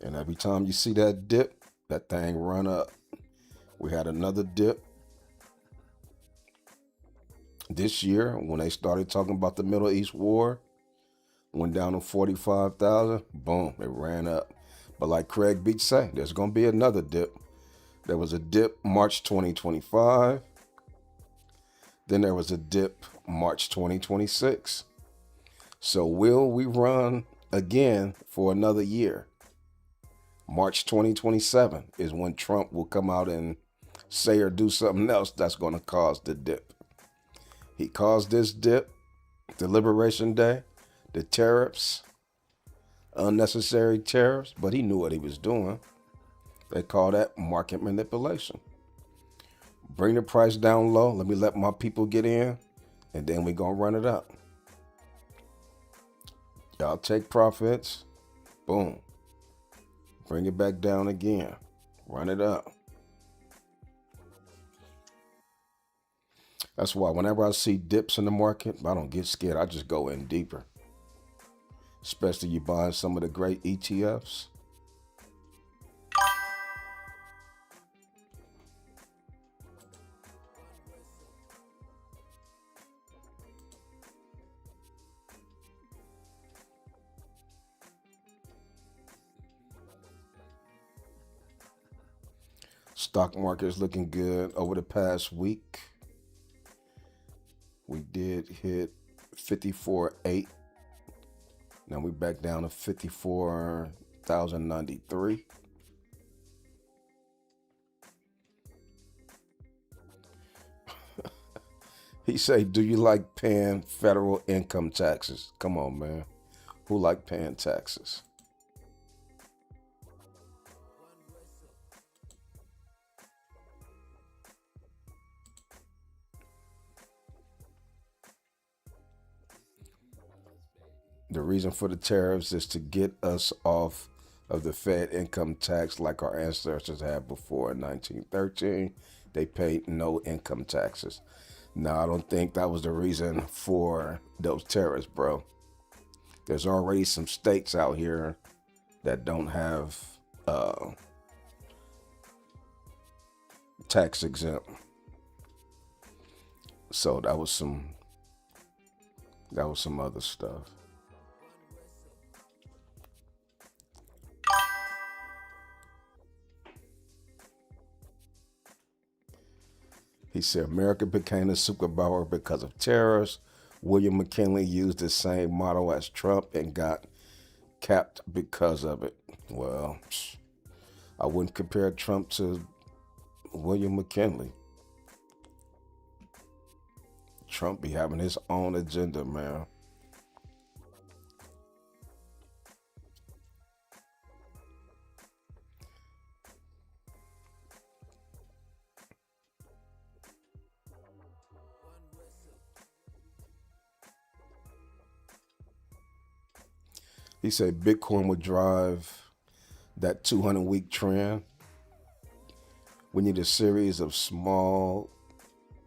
And every time you see that dip, that thing run up. We had another dip this year when they started talking about the Middle East war. Went down to 45,000. Boom, it ran up. But like Craig Beach say, there's going to be another dip. There was a dip March 2025. Then there was a dip March 2026. So will we run again for another year? March 2027 is when Trump will come out and say or do something else that's going to cause the dip. He caused this dip, the Liberation Day, the tariffs, unnecessary tariffs, but he knew what he was doing. They call that market manipulation. Bring the price down low. Let me let my people get in, and then we're going to run it up. Y'all take profits. Boom. Bring it back down again. Run it up. That's why whenever I see dips in the market, I don't get scared. I just go in deeper. Especially you buying some of the great ETFs. Stock market is looking good over the past week. We did hit 54.8. Now we back down to 54,093. He say, do you like paying federal income taxes? Come on, man. Who like paying taxes? The reason for the tariffs is to get us off of the Fed income tax like our ancestors had before in 1913. They paid no income taxes. Now, I don't think that was the reason for those tariffs, bro. There's already some states out here that don't have tax exempt. So that was some other stuff. He said America became a superpower because of tariffs. William McKinley used the same motto as Trump and got capped because of it. Well, I wouldn't compare Trump to William McKinley. Trump be having his own agenda, man. He said Bitcoin would drive that 200-week trend. We need a series of small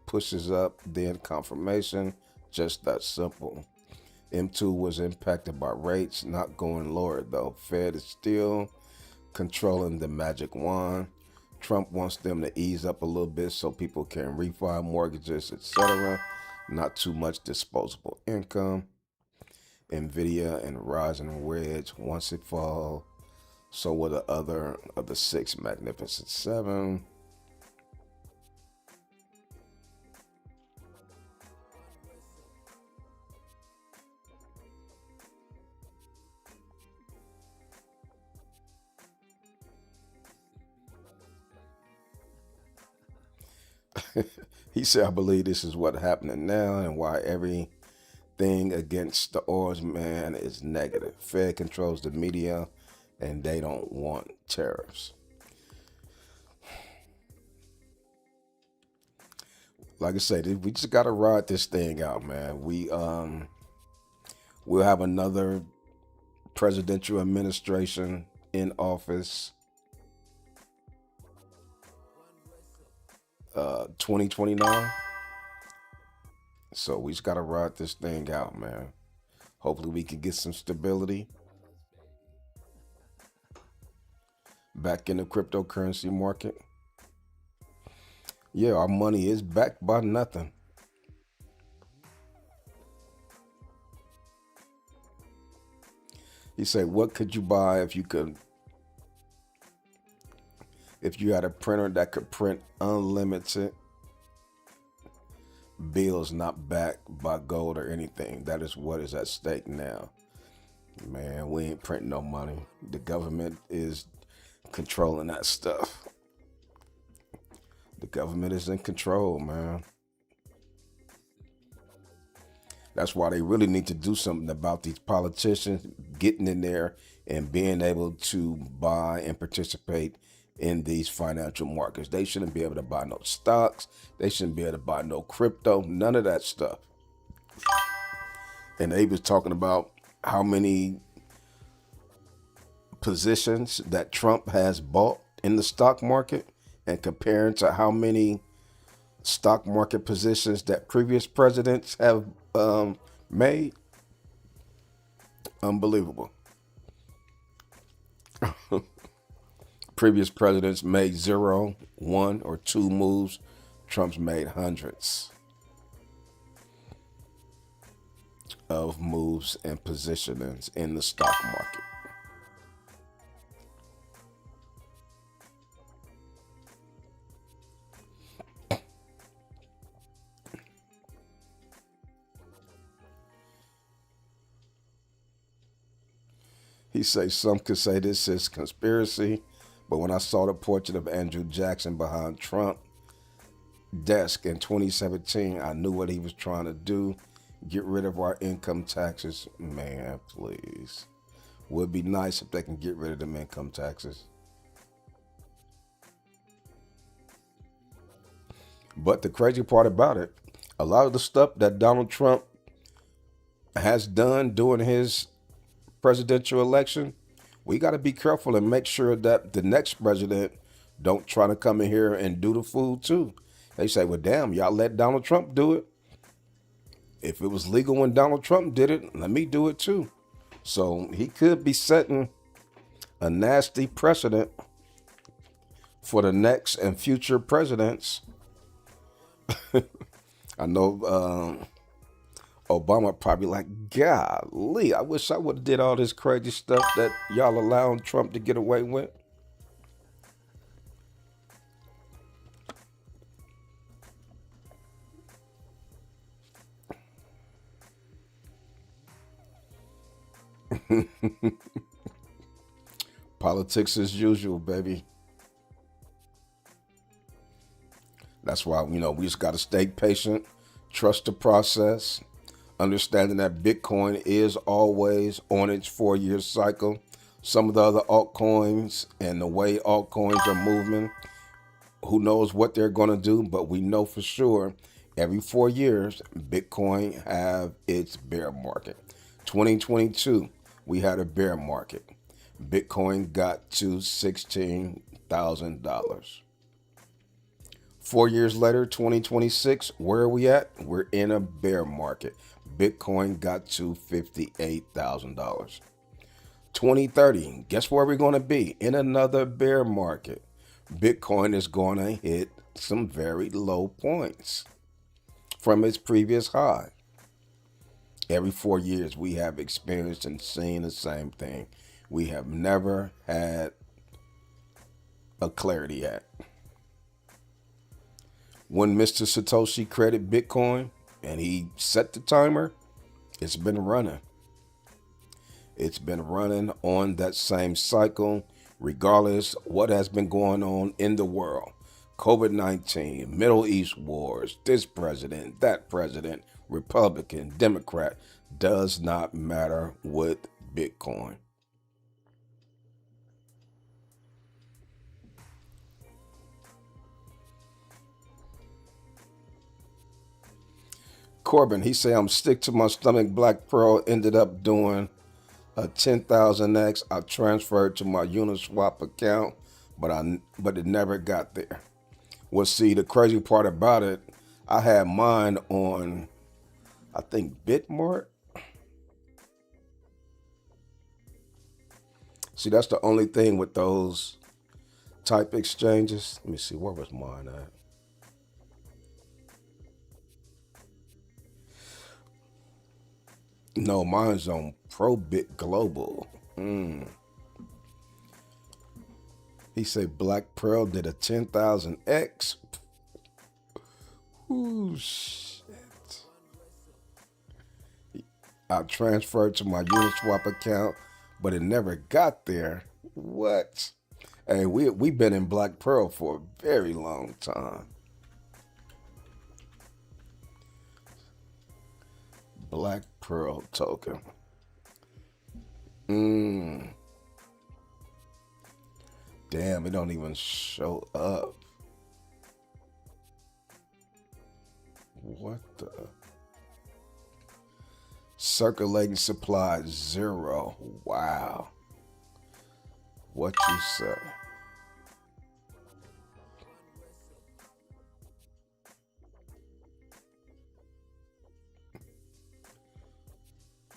pushes up, then confirmation. Just that simple. M2 was impacted by rates not going lower, though. Fed is still controlling the magic wand. Trump wants them to ease up a little bit so people can refi mortgages, etc. Not too much disposable income. Nvidia and rising wedge. Once it falls, so will the other of the 6 magnificent 7. He said, I believe this is what's happening now and why everything against the oil man is negative. Fed controls the media and they don't want tariffs. Like I said, we just got to ride this thing out, man. We'll have another presidential administration in office 2029. So we just got to ride this thing out, man. Hopefully we can get some stability back in the cryptocurrency market. Yeah, our money is backed by nothing. He said, what could you buy if you had a printer that could print unlimited bills not backed by gold or anything? That is what is at stake now. Man, we ain't printing no money. The government is controlling that stuff. The government is in control, man. That's why they really need to do something about these politicians getting in there and being able to buy and participate in these financial markets. They shouldn't be able to buy no stocks. They shouldn't be able to buy no crypto, none of that stuff. And they was talking about how many positions that Trump has bought in the stock market and comparing to how many stock market positions that previous presidents have made. Unbelievable. Previous presidents made 0, 1, or 2 moves. Trump's made hundreds of moves and positionings in the stock market. He says some could say this is conspiracy, but when I saw the portrait of Andrew Jackson behind Trump desk in 2017, I knew what he was trying to do. Get rid of our income taxes. Man, please. Would be nice if they can get rid of them income taxes. But the crazy part about it, a lot of the stuff that Donald Trump has done during his presidential election, we got to be careful and make sure that the next president don't try to come in here and do the fool too. They say, well, damn, y'all let Donald Trump do it. If it was legal when Donald Trump did it, let me do it too. So he could be setting a nasty precedent for the next and future presidents. I know Obama probably like, golly, I wish I would have did all this crazy stuff that y'all allowing Trump to get away with. Politics as usual, baby. That's why, we just got to stay patient, trust the process, understanding that Bitcoin is always on its 4-year cycle. Some of the other altcoins and the way altcoins are moving, who knows what they're going to do, but we know for sure every 4 years, Bitcoin have its bear market. 2022, we had a bear market. Bitcoin got to $16,000. 4 years later, 2026, where are we at? We're in a bear market. Bitcoin got to $58,000. 2030, guess where we're going to be? In another bear market. Bitcoin is going to hit some very low points from its previous high. Every 4 years, we have experienced and seen the same thing. We have never had a clarity at. When Mr. Satoshi created Bitcoin and he set the timer, it's been running. It's been running on that same cycle, regardless what has been going on in the world. COVID-19, Middle East wars, this president, that president, Republican, Democrat, does not matter with Bitcoin. Corbin, he say, I'm stick to my stomach. Black Pearl ended up doing a 10,000X. I transferred to my Uniswap account, but it never got there. Well, see, the crazy part about it, I had mine on, I think, Bitmart. See, that's the only thing with those type exchanges. Let me see, where was mine at? No, mine's on Probit Global. He said Black Pearl did a 10,000X. Ooh, shit. I transferred to my Uniswap account, but it never got there. What? Hey, we've been in Black Pearl for a very long time. Black Pearl token. Damn, it don't even show up. What the? Circulating supply 0. Wow. What you say?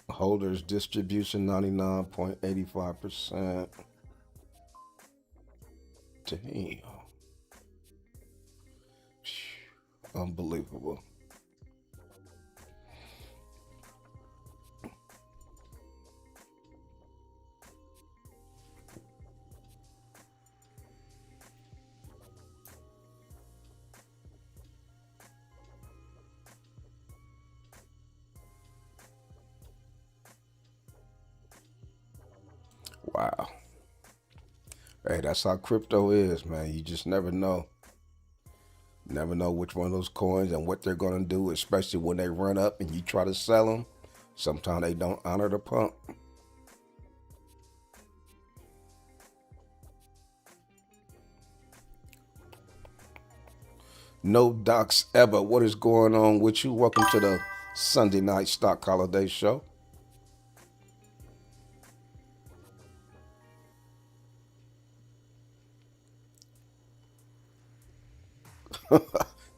Holders distribution 99.85%. Damn. Unbelievable. that's how crypto is, man. You just never know. Never know which one of those coins and what they're going to do, especially when they run up and you try to sell them. Sometimes they don't honor the pump. No docs ever. What is going on with you? Welcome to the Sunday night stock holiday show.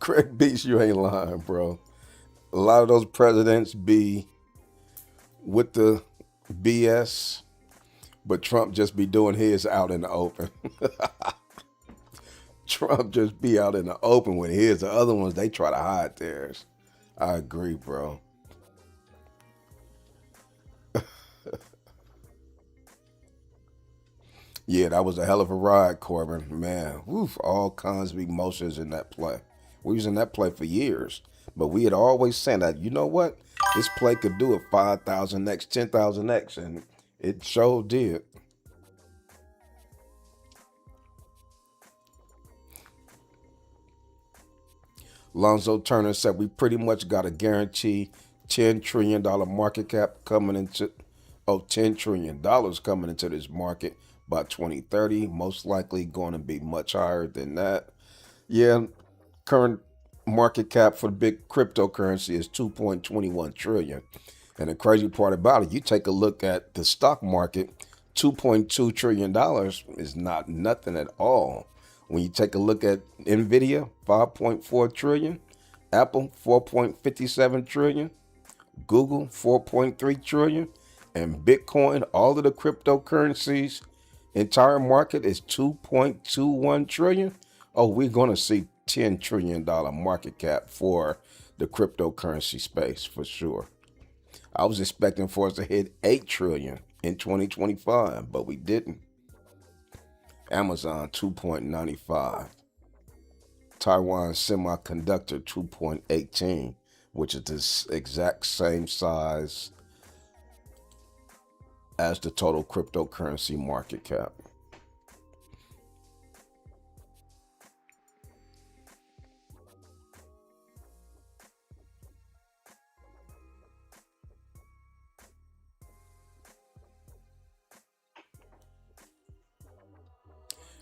Craig Beats, you ain't lying, bro. A lot of those presidents be with the BS, but Trump just be doing his out in the open. Trump just be out in the open with his. The other ones, they try to hide theirs. I agree, bro. Yeah, that was a hell of a ride, Corbin. Man, woof, all kinds of emotions in that play. We was in that play for years, but we had always said that, you know what? This play could do it 5,000x, 10,000x, and it sure did. Lonzo Turner said we pretty much got a guarantee $10 trillion market cap coming into, $10 trillion coming into this market by 2030. Most likely going to be much higher than that. Yeah, current market cap for the big cryptocurrency is 2.21 trillion. And the crazy part about it, you take a look at the stock market, $2.2 trillion is not nothing at all. When you take a look at Nvidia, 5.4 trillion, Apple, 4.57 trillion, Google, 4.3 trillion, and Bitcoin, all of the cryptocurrencies, entire market is 2.21 trillion. Oh, we're going to see $10 trillion market cap for the cryptocurrency space for sure. I was expecting for us to hit 8 trillion in 2025, but we didn't. Amazon 2.95. Taiwan Semiconductor 2.18, which is the exact same size as the total cryptocurrency market cap.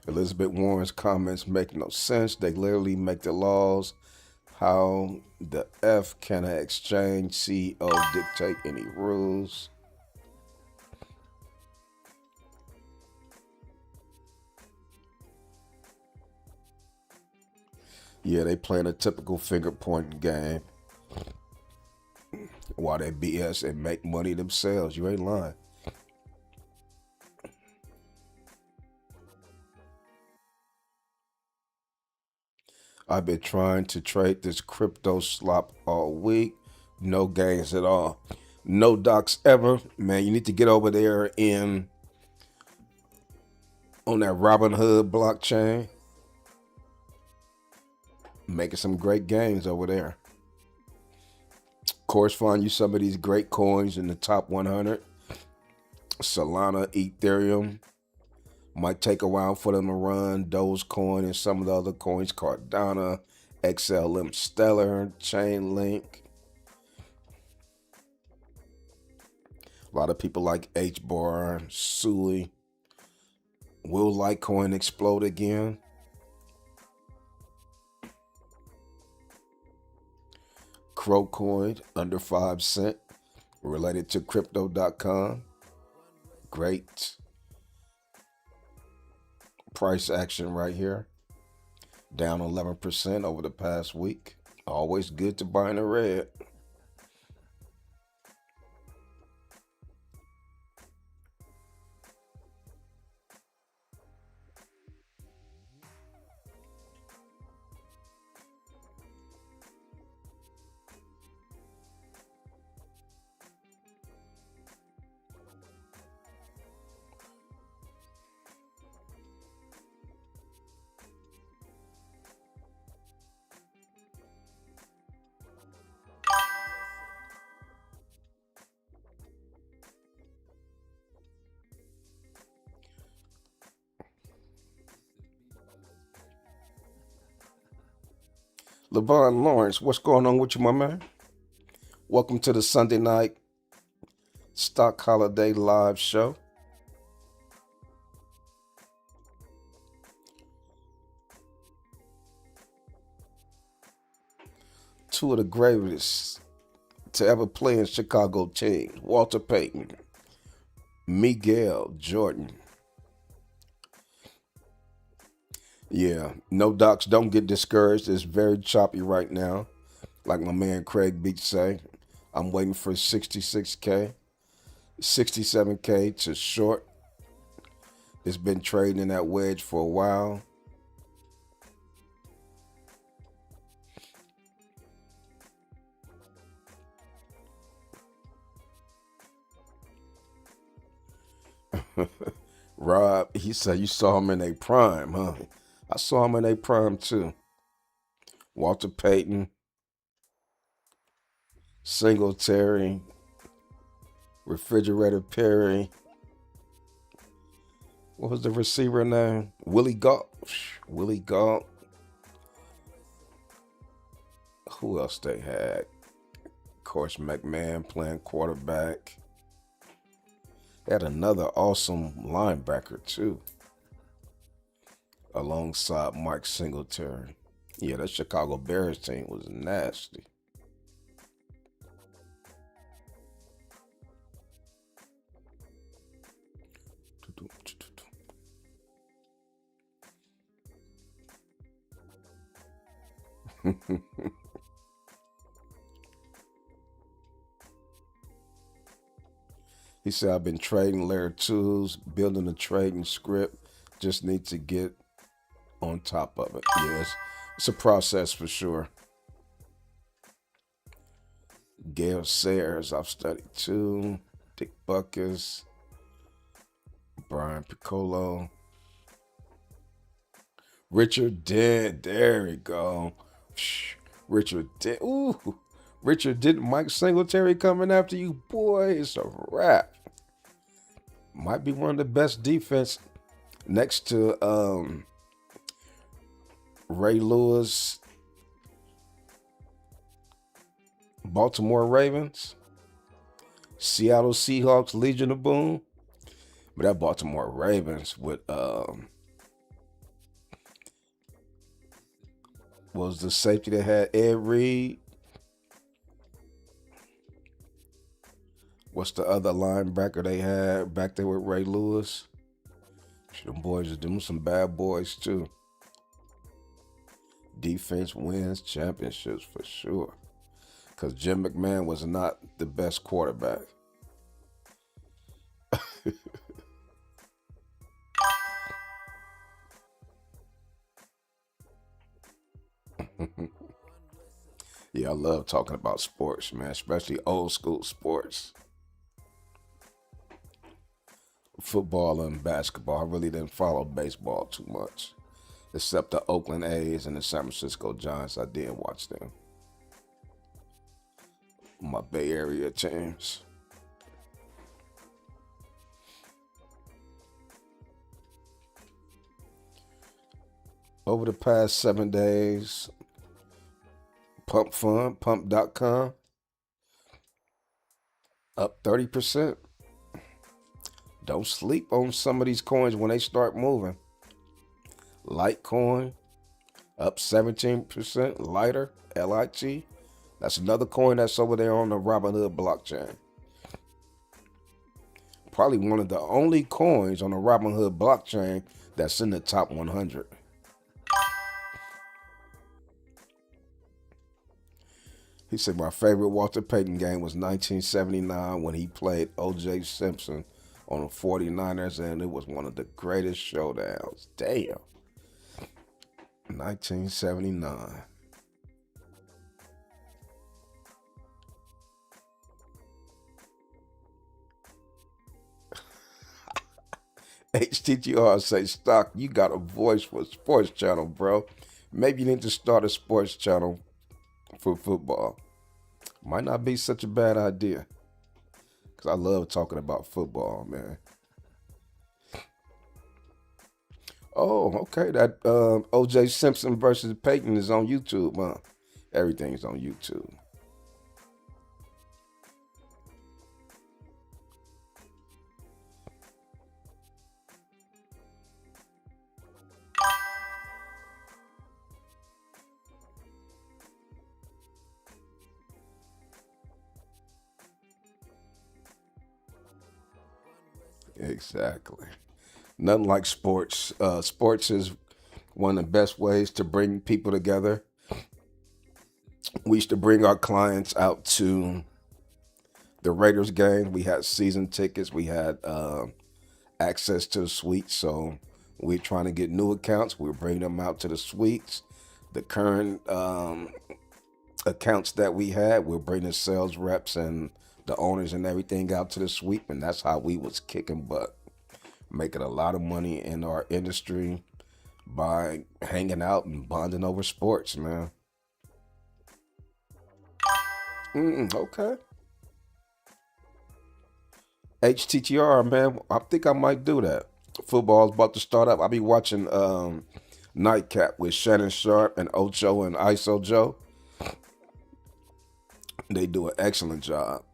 Elizabeth Warren's comments make no sense. They literally make the laws. How the F can an exchange CEO dictate any rules? Yeah, they playing a typical finger pointing game while they BS and make money themselves. You ain't lying. I've been trying to trade this crypto slop all week. No gains at all. No docs ever. Man, you need to get over there on that Robinhood blockchain. Making some great gains over there. Of course, find you some of these great coins in the top 100. Solana, Ethereum. Might take a while for them to run. Dogecoin and some of the other coins. Cardano, XLM Stellar, Chainlink. A lot of people like HBAR, Sui. Will Litecoin explode again? Crowcoin under 5 cents. Related to crypto.com. Great price action right here. Down 11% over the past week. Always good to buy in the red. Levon Lawrence, what's going on with you, my man? Welcome to the Sunday night stock holiday live show. Two of the greatest to ever play in Chicago teams, Walter Payton, Miguel Jordan. Yeah, no docs, don't get discouraged. It's very choppy right now. Like my man Craig Beach say, I'm waiting for 66K, 67K to short. It's been trading in that wedge for a while. Rob, he said you saw him in a prime, huh? I saw him in a prime too. Walter Payton, Singletary, Refrigerator Perry. What was the receiver name? Willie Galt. Willie Galt. Who else they had? Of course, McMahon playing quarterback. They had another awesome linebacker too, alongside Mike Singletary. Yeah, that Chicago Bears team was nasty. He said, I've been trading layer twos, building a trading script. Just need to get on top of it. Yes, it's a process for sure. Gail Sayers, I've studied too. Dick Buckus, Brian Piccolo. Richard Dent, there we go. Richard Dent, ooh. Richard Dent, Mike Singletary coming after you, boy, it's a wrap. Might be one of the best defense next to Ray Lewis, Baltimore Ravens, Seattle Seahawks, Legion of Boom. But that Baltimore Ravens with was the safety that had Ed Reed. What's the other linebacker they had back there with Ray Lewis? Them boys are doing some bad boys too. Defense wins championships for sure. Because Jim McMahon was not the best quarterback. Yeah, I love talking about sports, man, especially old school sports. Football and basketball. I really didn't follow baseball too much. Except the Oakland A's and the San Francisco Giants. I did watch them. My Bay Area teams. Over the past 7 days, pump.com, up 30%. Don't sleep on some of these coins when they start moving. Litecoin, up 17%. Lighter, LIT. That's another coin that's over there on the Robinhood blockchain. Probably one of the only coins on the Robinhood blockchain that's in the top 100. He said, my favorite Walter Payton game was 1979 when he played O.J. Simpson on the 49ers, and it was one of the greatest showdowns. Damn. 1979. HTTR say, Stock, you got a voice for a sports channel, bro. Maybe you need to start a sports channel for football. Might not be such a bad idea. Because I love talking about football, man. Oh, okay. That O.J. Simpson versus Peyton is on YouTube, huh? Everything's on YouTube. Exactly. Nothing like sports. Sports is one of the best ways to bring people together. We used to bring our clients out to the Raiders game. We had season tickets. We had access to the suites. So we're trying to get new accounts. We're bringing them out to the suites. The current accounts that we had, we're bringing sales reps and the owners and everything out to the suite. And that's how we was kicking butt, making a lot of money in our industry by hanging out and bonding over sports, man. Okay. HTTR, man. I think I might do that. Football's about to start up. I'll be watching Nightcap with Shannon Sharp and Ocho and ISO Joe. They do an excellent job.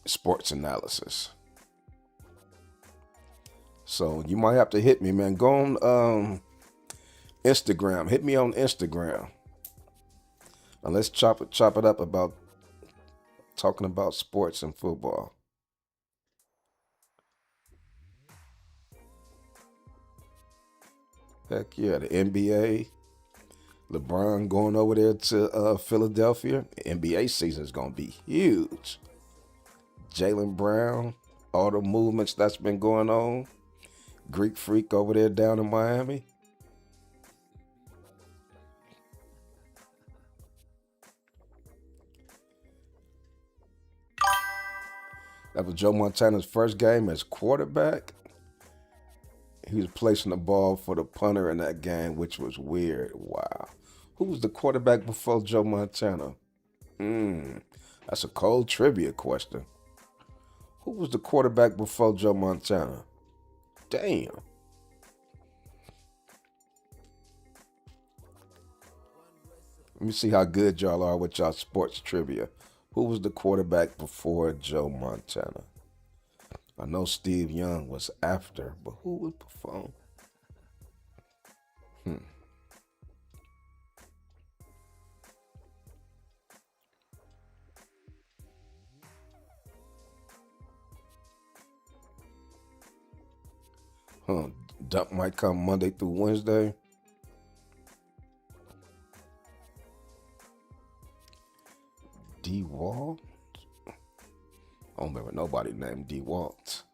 Sports analysis. So you might have to hit me, man. Go on Instagram. Hit me on Instagram. And let's chop it up about talking about sports and football. Heck yeah, the NBA. LeBron going over there to Philadelphia. NBA season is going to be huge. Jaylen Brown, all the movements that's been going on. Greek Freak over there down in Miami. That was Joe Montana's first game as quarterback. He was placing the ball for the punter in that game, which was weird. Wow. Who was the quarterback before Joe Montana? That's a cold trivia question. Who was the quarterback before Joe Montana? Damn. Let me see how good y'all are with y'all sports trivia. Who was the quarterback before Joe Montana? I know Steve Young was after, but who was before? Dump might come Monday through Wednesday. D. Walt? I don't remember nobody named D. Walt.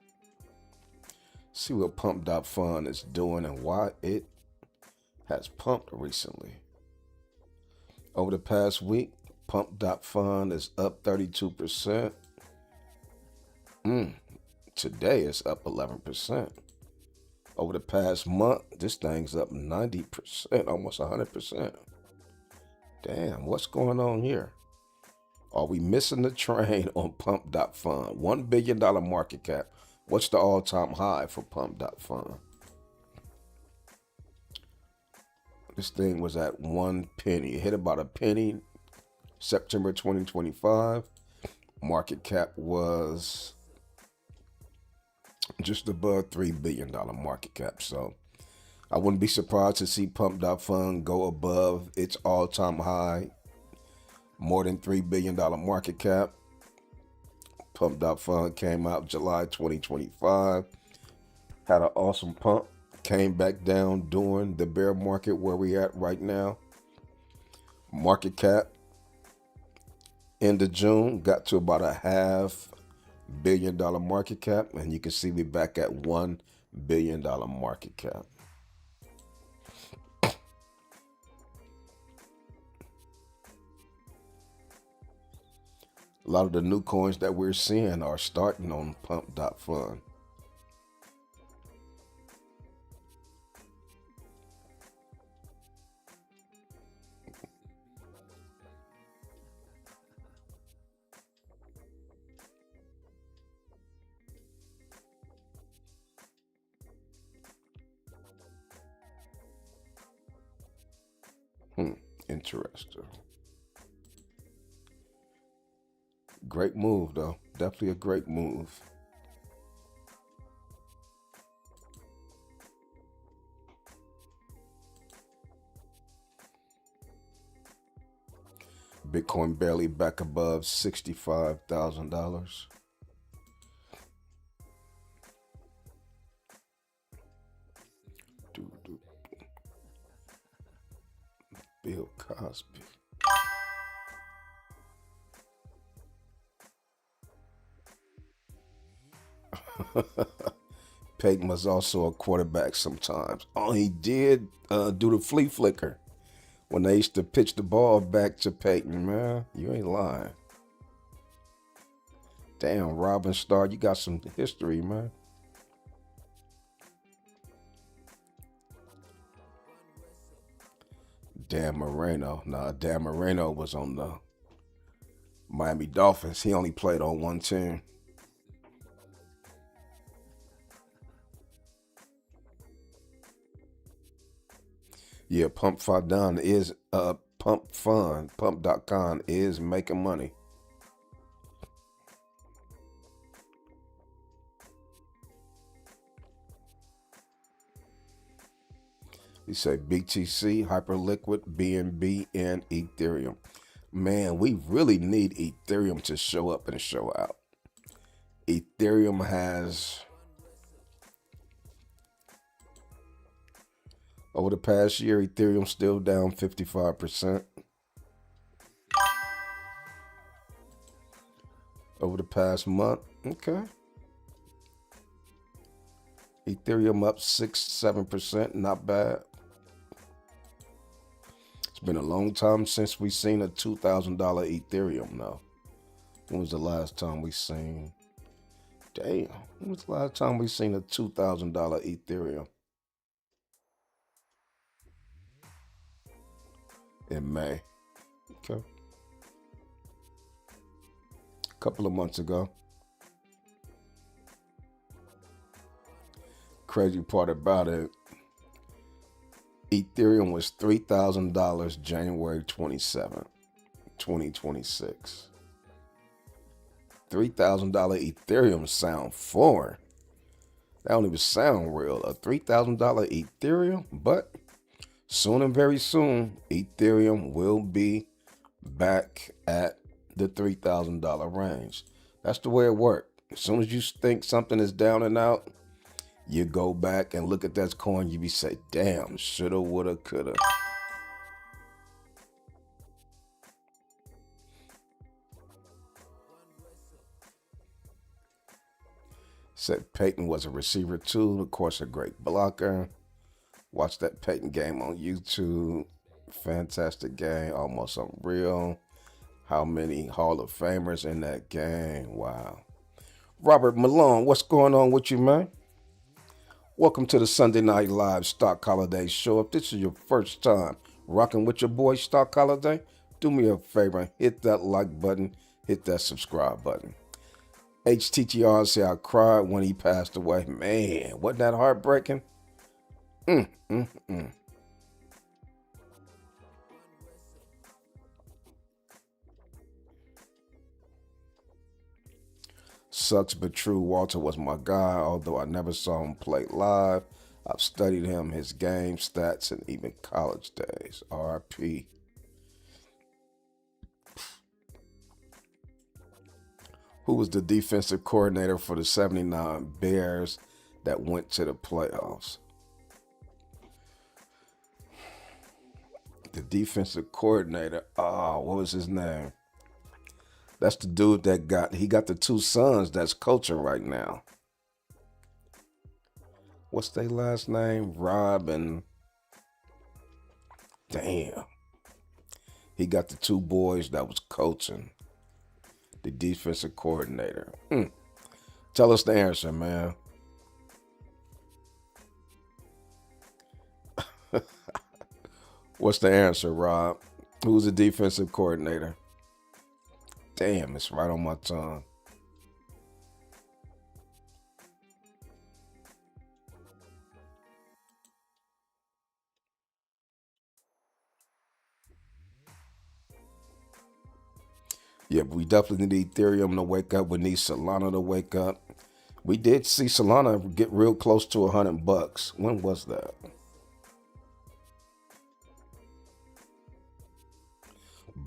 See what Pump.Fun is doing and why it has pumped recently. Over the past week, Pump.Fun is up 32%. Today it's up 11%. Over the past month, this thing's up 90%, almost 100%. Damn, what's going on here? Are we missing the train on Pump.Fun? $1 billion market cap. What's the all-time high for Pump.Fun? This thing was at 1 penny. It hit about a penny September 2025. Market cap was just above $3 billion market cap. So I wouldn't be surprised to see Pump.Fun go above its all-time high, more than $3 billion market cap. Pump.Fun came out July 2025, had an awesome pump, came back down during the bear market where we at right now. Market cap, end of June, got to about a $500 million market cap, and you can see we back at $1 billion market cap. A lot of the new coins that we're seeing are starting on Pump.Fun. Interesting. Great move, though. Definitely a great move. Bitcoin barely back above $65,000. Bill Cosby. Peyton was also a quarterback sometimes. Oh, he did do the flea flicker when they used to pitch the ball back to Peyton, man. You ain't lying. Damn, Robin Starr, you got some history, man. Dan Marino. Nah, Dan Marino was on the Miami Dolphins. He only played on one team. Yeah, Pump.com is Pump.com is making money. You say BTC, Hyperliquid, BNB, and Ethereum. Man, we really need Ethereum to show up and show out. Ethereum has, over the past year, Ethereum still down 55%. Over the past month, okay. Ethereum up 6-7%, not bad. It's been a long time since we seen a $2,000 Ethereum now. When was the last time we seen? Damn, when was the last time we seen a $2,000 Ethereum? In May. Okay. A couple of months ago. Crazy part about it, Ethereum was $3,000 January 27th, 2026. $3,000 Ethereum sound foreign. That don't even sound real. A $3,000 Ethereum, but soon and very soon, Ethereum will be back at the $3,000 range. That's the way it works. As soon as you think something is down and out, you go back and look at that coin, you be say, damn, shoulda, woulda, coulda. Said Peyton was a receiver too, of course, a great blocker. Watch that Peyton game on YouTube. Fantastic game, almost unreal. How many Hall of Famers in that game? Wow. Robert Malone, what's going on with you, man? Welcome to the Sunday Night Live Stock Holiday Show. If this is your first time rocking with your boy Stock Holiday, do me a favor and hit that like button, hit that subscribe button. HTTR say I cried when he passed away. Man, wasn't that heartbreaking? Sucks but true. Walter was my guy, although I never saw him play live. I've studied him, his game, stats, and even college days. RP. Who was the defensive coordinator for the 79 Bears that went to the playoffs? The defensive coordinator. Oh, what was his name? That's the dude that he got the two sons that's coaching right now. What's their last name? Rob and... Damn. He got the two boys that was coaching. The defensive coordinator. Tell us the answer, man. What's the answer, Rob? Who's the defensive coordinator? Damn, it's right on my tongue. Yeah, but we definitely need Ethereum to wake up. We need Solana to wake up. We did see Solana get real close to $100. When was that?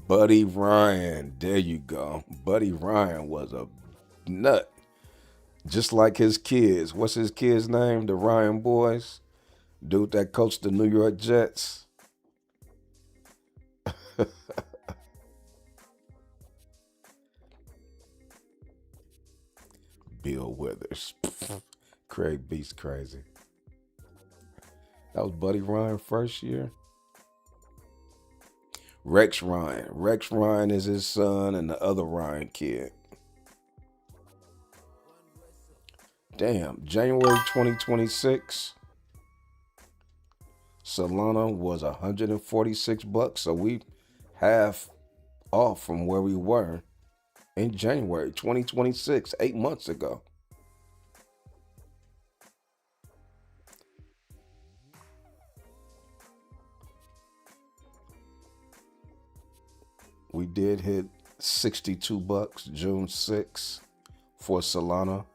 Buddy Ryan. There you go. Buddy Ryan was a nut. Just like his kids. What's his kid's name? The Ryan boys? Dude that coached the New York Jets. Bill Withers. Craig Beast crazy. That was Buddy Ryan first year. Rex Ryan. Rex Ryan is his son and the other Ryan kid. Damn, January 2026. Solana was $146, so we half off from where we were in January 2026, 8 months ago. We did hit $62 June 6th for Solana.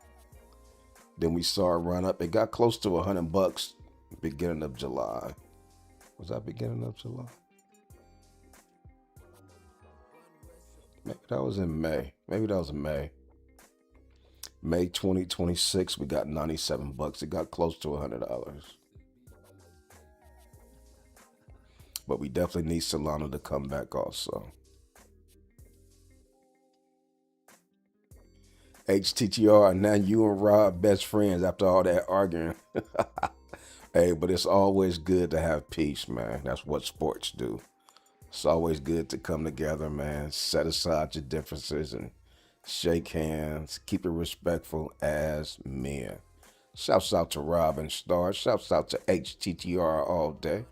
Then we saw a run up. It got close to $100 beginning of July. Was that beginning of July? Maybe that was in May. May 2026, we got $97. It got close to $100. But we definitely need Solana to come back also. HTTR, now you and Rob best friends after all that arguing. Hey, but it's always good to have peace, man. That's what sports do. It's always good to come together, man. Set aside your differences and shake hands. Keep it respectful as men. Shouts out to Rob and Star. Shouts out to HTTR all day.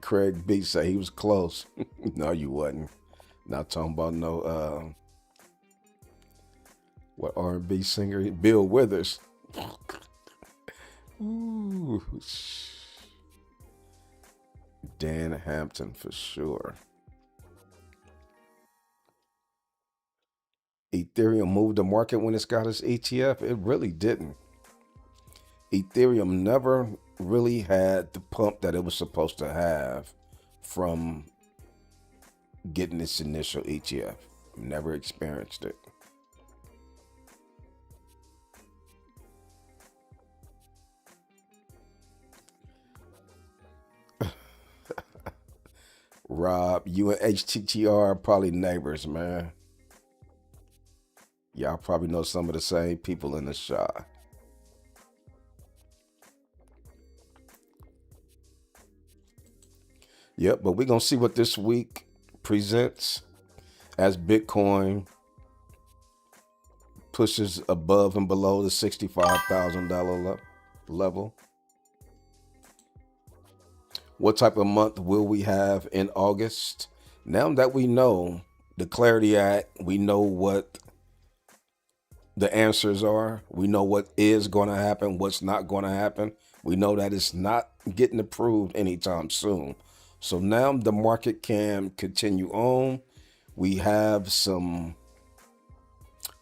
Craig B say he was close. No, you wasn't. Not talking about no what R&B singer? Bill Withers. Ooh. Dan Hampton for sure. Ethereum moved the market when it's got its ETF. It really didn't. Ethereum never really had the pump that it was supposed to have from getting its initial ETF. Never experienced it. Rob, you and HTTR are probably neighbors, man. Y'all probably know some of the same people in the shop. Yep, but we're going to see what this week presents as Bitcoin pushes above and below the $65,000 level. What type of month will we have in August? Now that we know the Clarity Act, we know what the answers are. We know what is going to happen, what's not going to happen. We know that it's not getting approved anytime soon. So now the market can continue on. We have some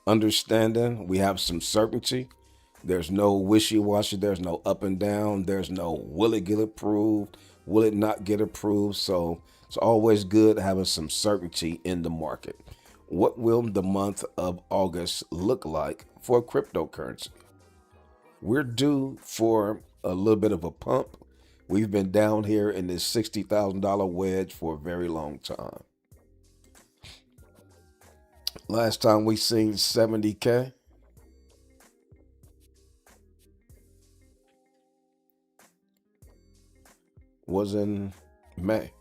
understanding. We have some certainty. There's no wishy-washy. There's no up and down. There's no will it get approved? Will it not get approved? So it's always good having some certainty in the market. What will the month of August look like for cryptocurrency? We're due for a little bit of a pump. We've been down here in this $60,000 wedge for a very long time. Last time we seen 70K. Was in May.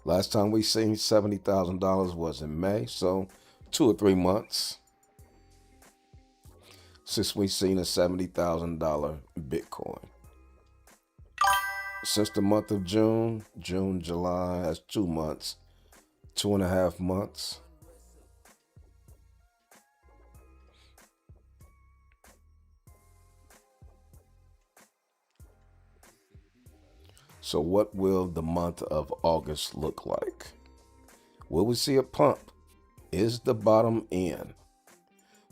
Last time we seen $70,000 was in May, so 2 or 3 months since we seen a $70,000 Bitcoin. Since the month of June, July, that's 2 months, 2.5 months. So what will the month of August look like? Will we see a pump? Is the bottom in?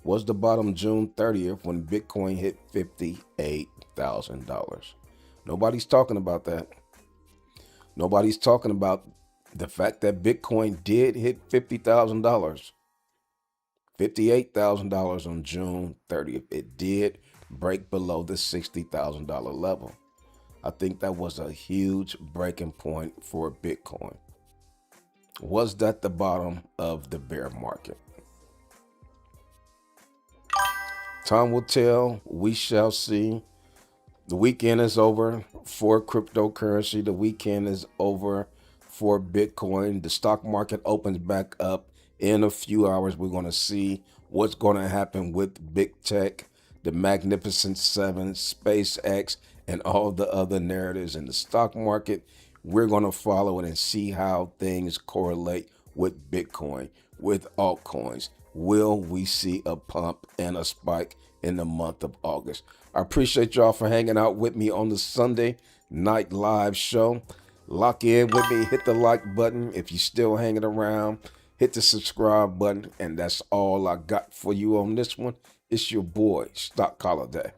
Was the bottom June 30th when Bitcoin hit $58,000? Nobody's talking about that. Nobody's talking about the fact that Bitcoin did hit $50,000, $58,000 on June 30th. It did break below the $60,000 level. I think that was a huge breaking point for Bitcoin. Was that the bottom of the bear market? Time will tell. We shall see. The weekend is over for cryptocurrency. The weekend is over for Bitcoin. The stock market opens back up in a few hours. We're going to see what's going to happen with big tech, the Magnificent Seven, SpaceX, and all the other narratives in the stock market. We're going to follow it and see how things correlate with Bitcoin, with altcoins. Will we see a pump and a spike in the month of August? I appreciate y'all for hanging out with me on the Sunday night live show. Lock in with me, hit the like button. If you're still hanging around, hit the subscribe button. And that's all I got for you on this one. It's your boy, Stock Holiday.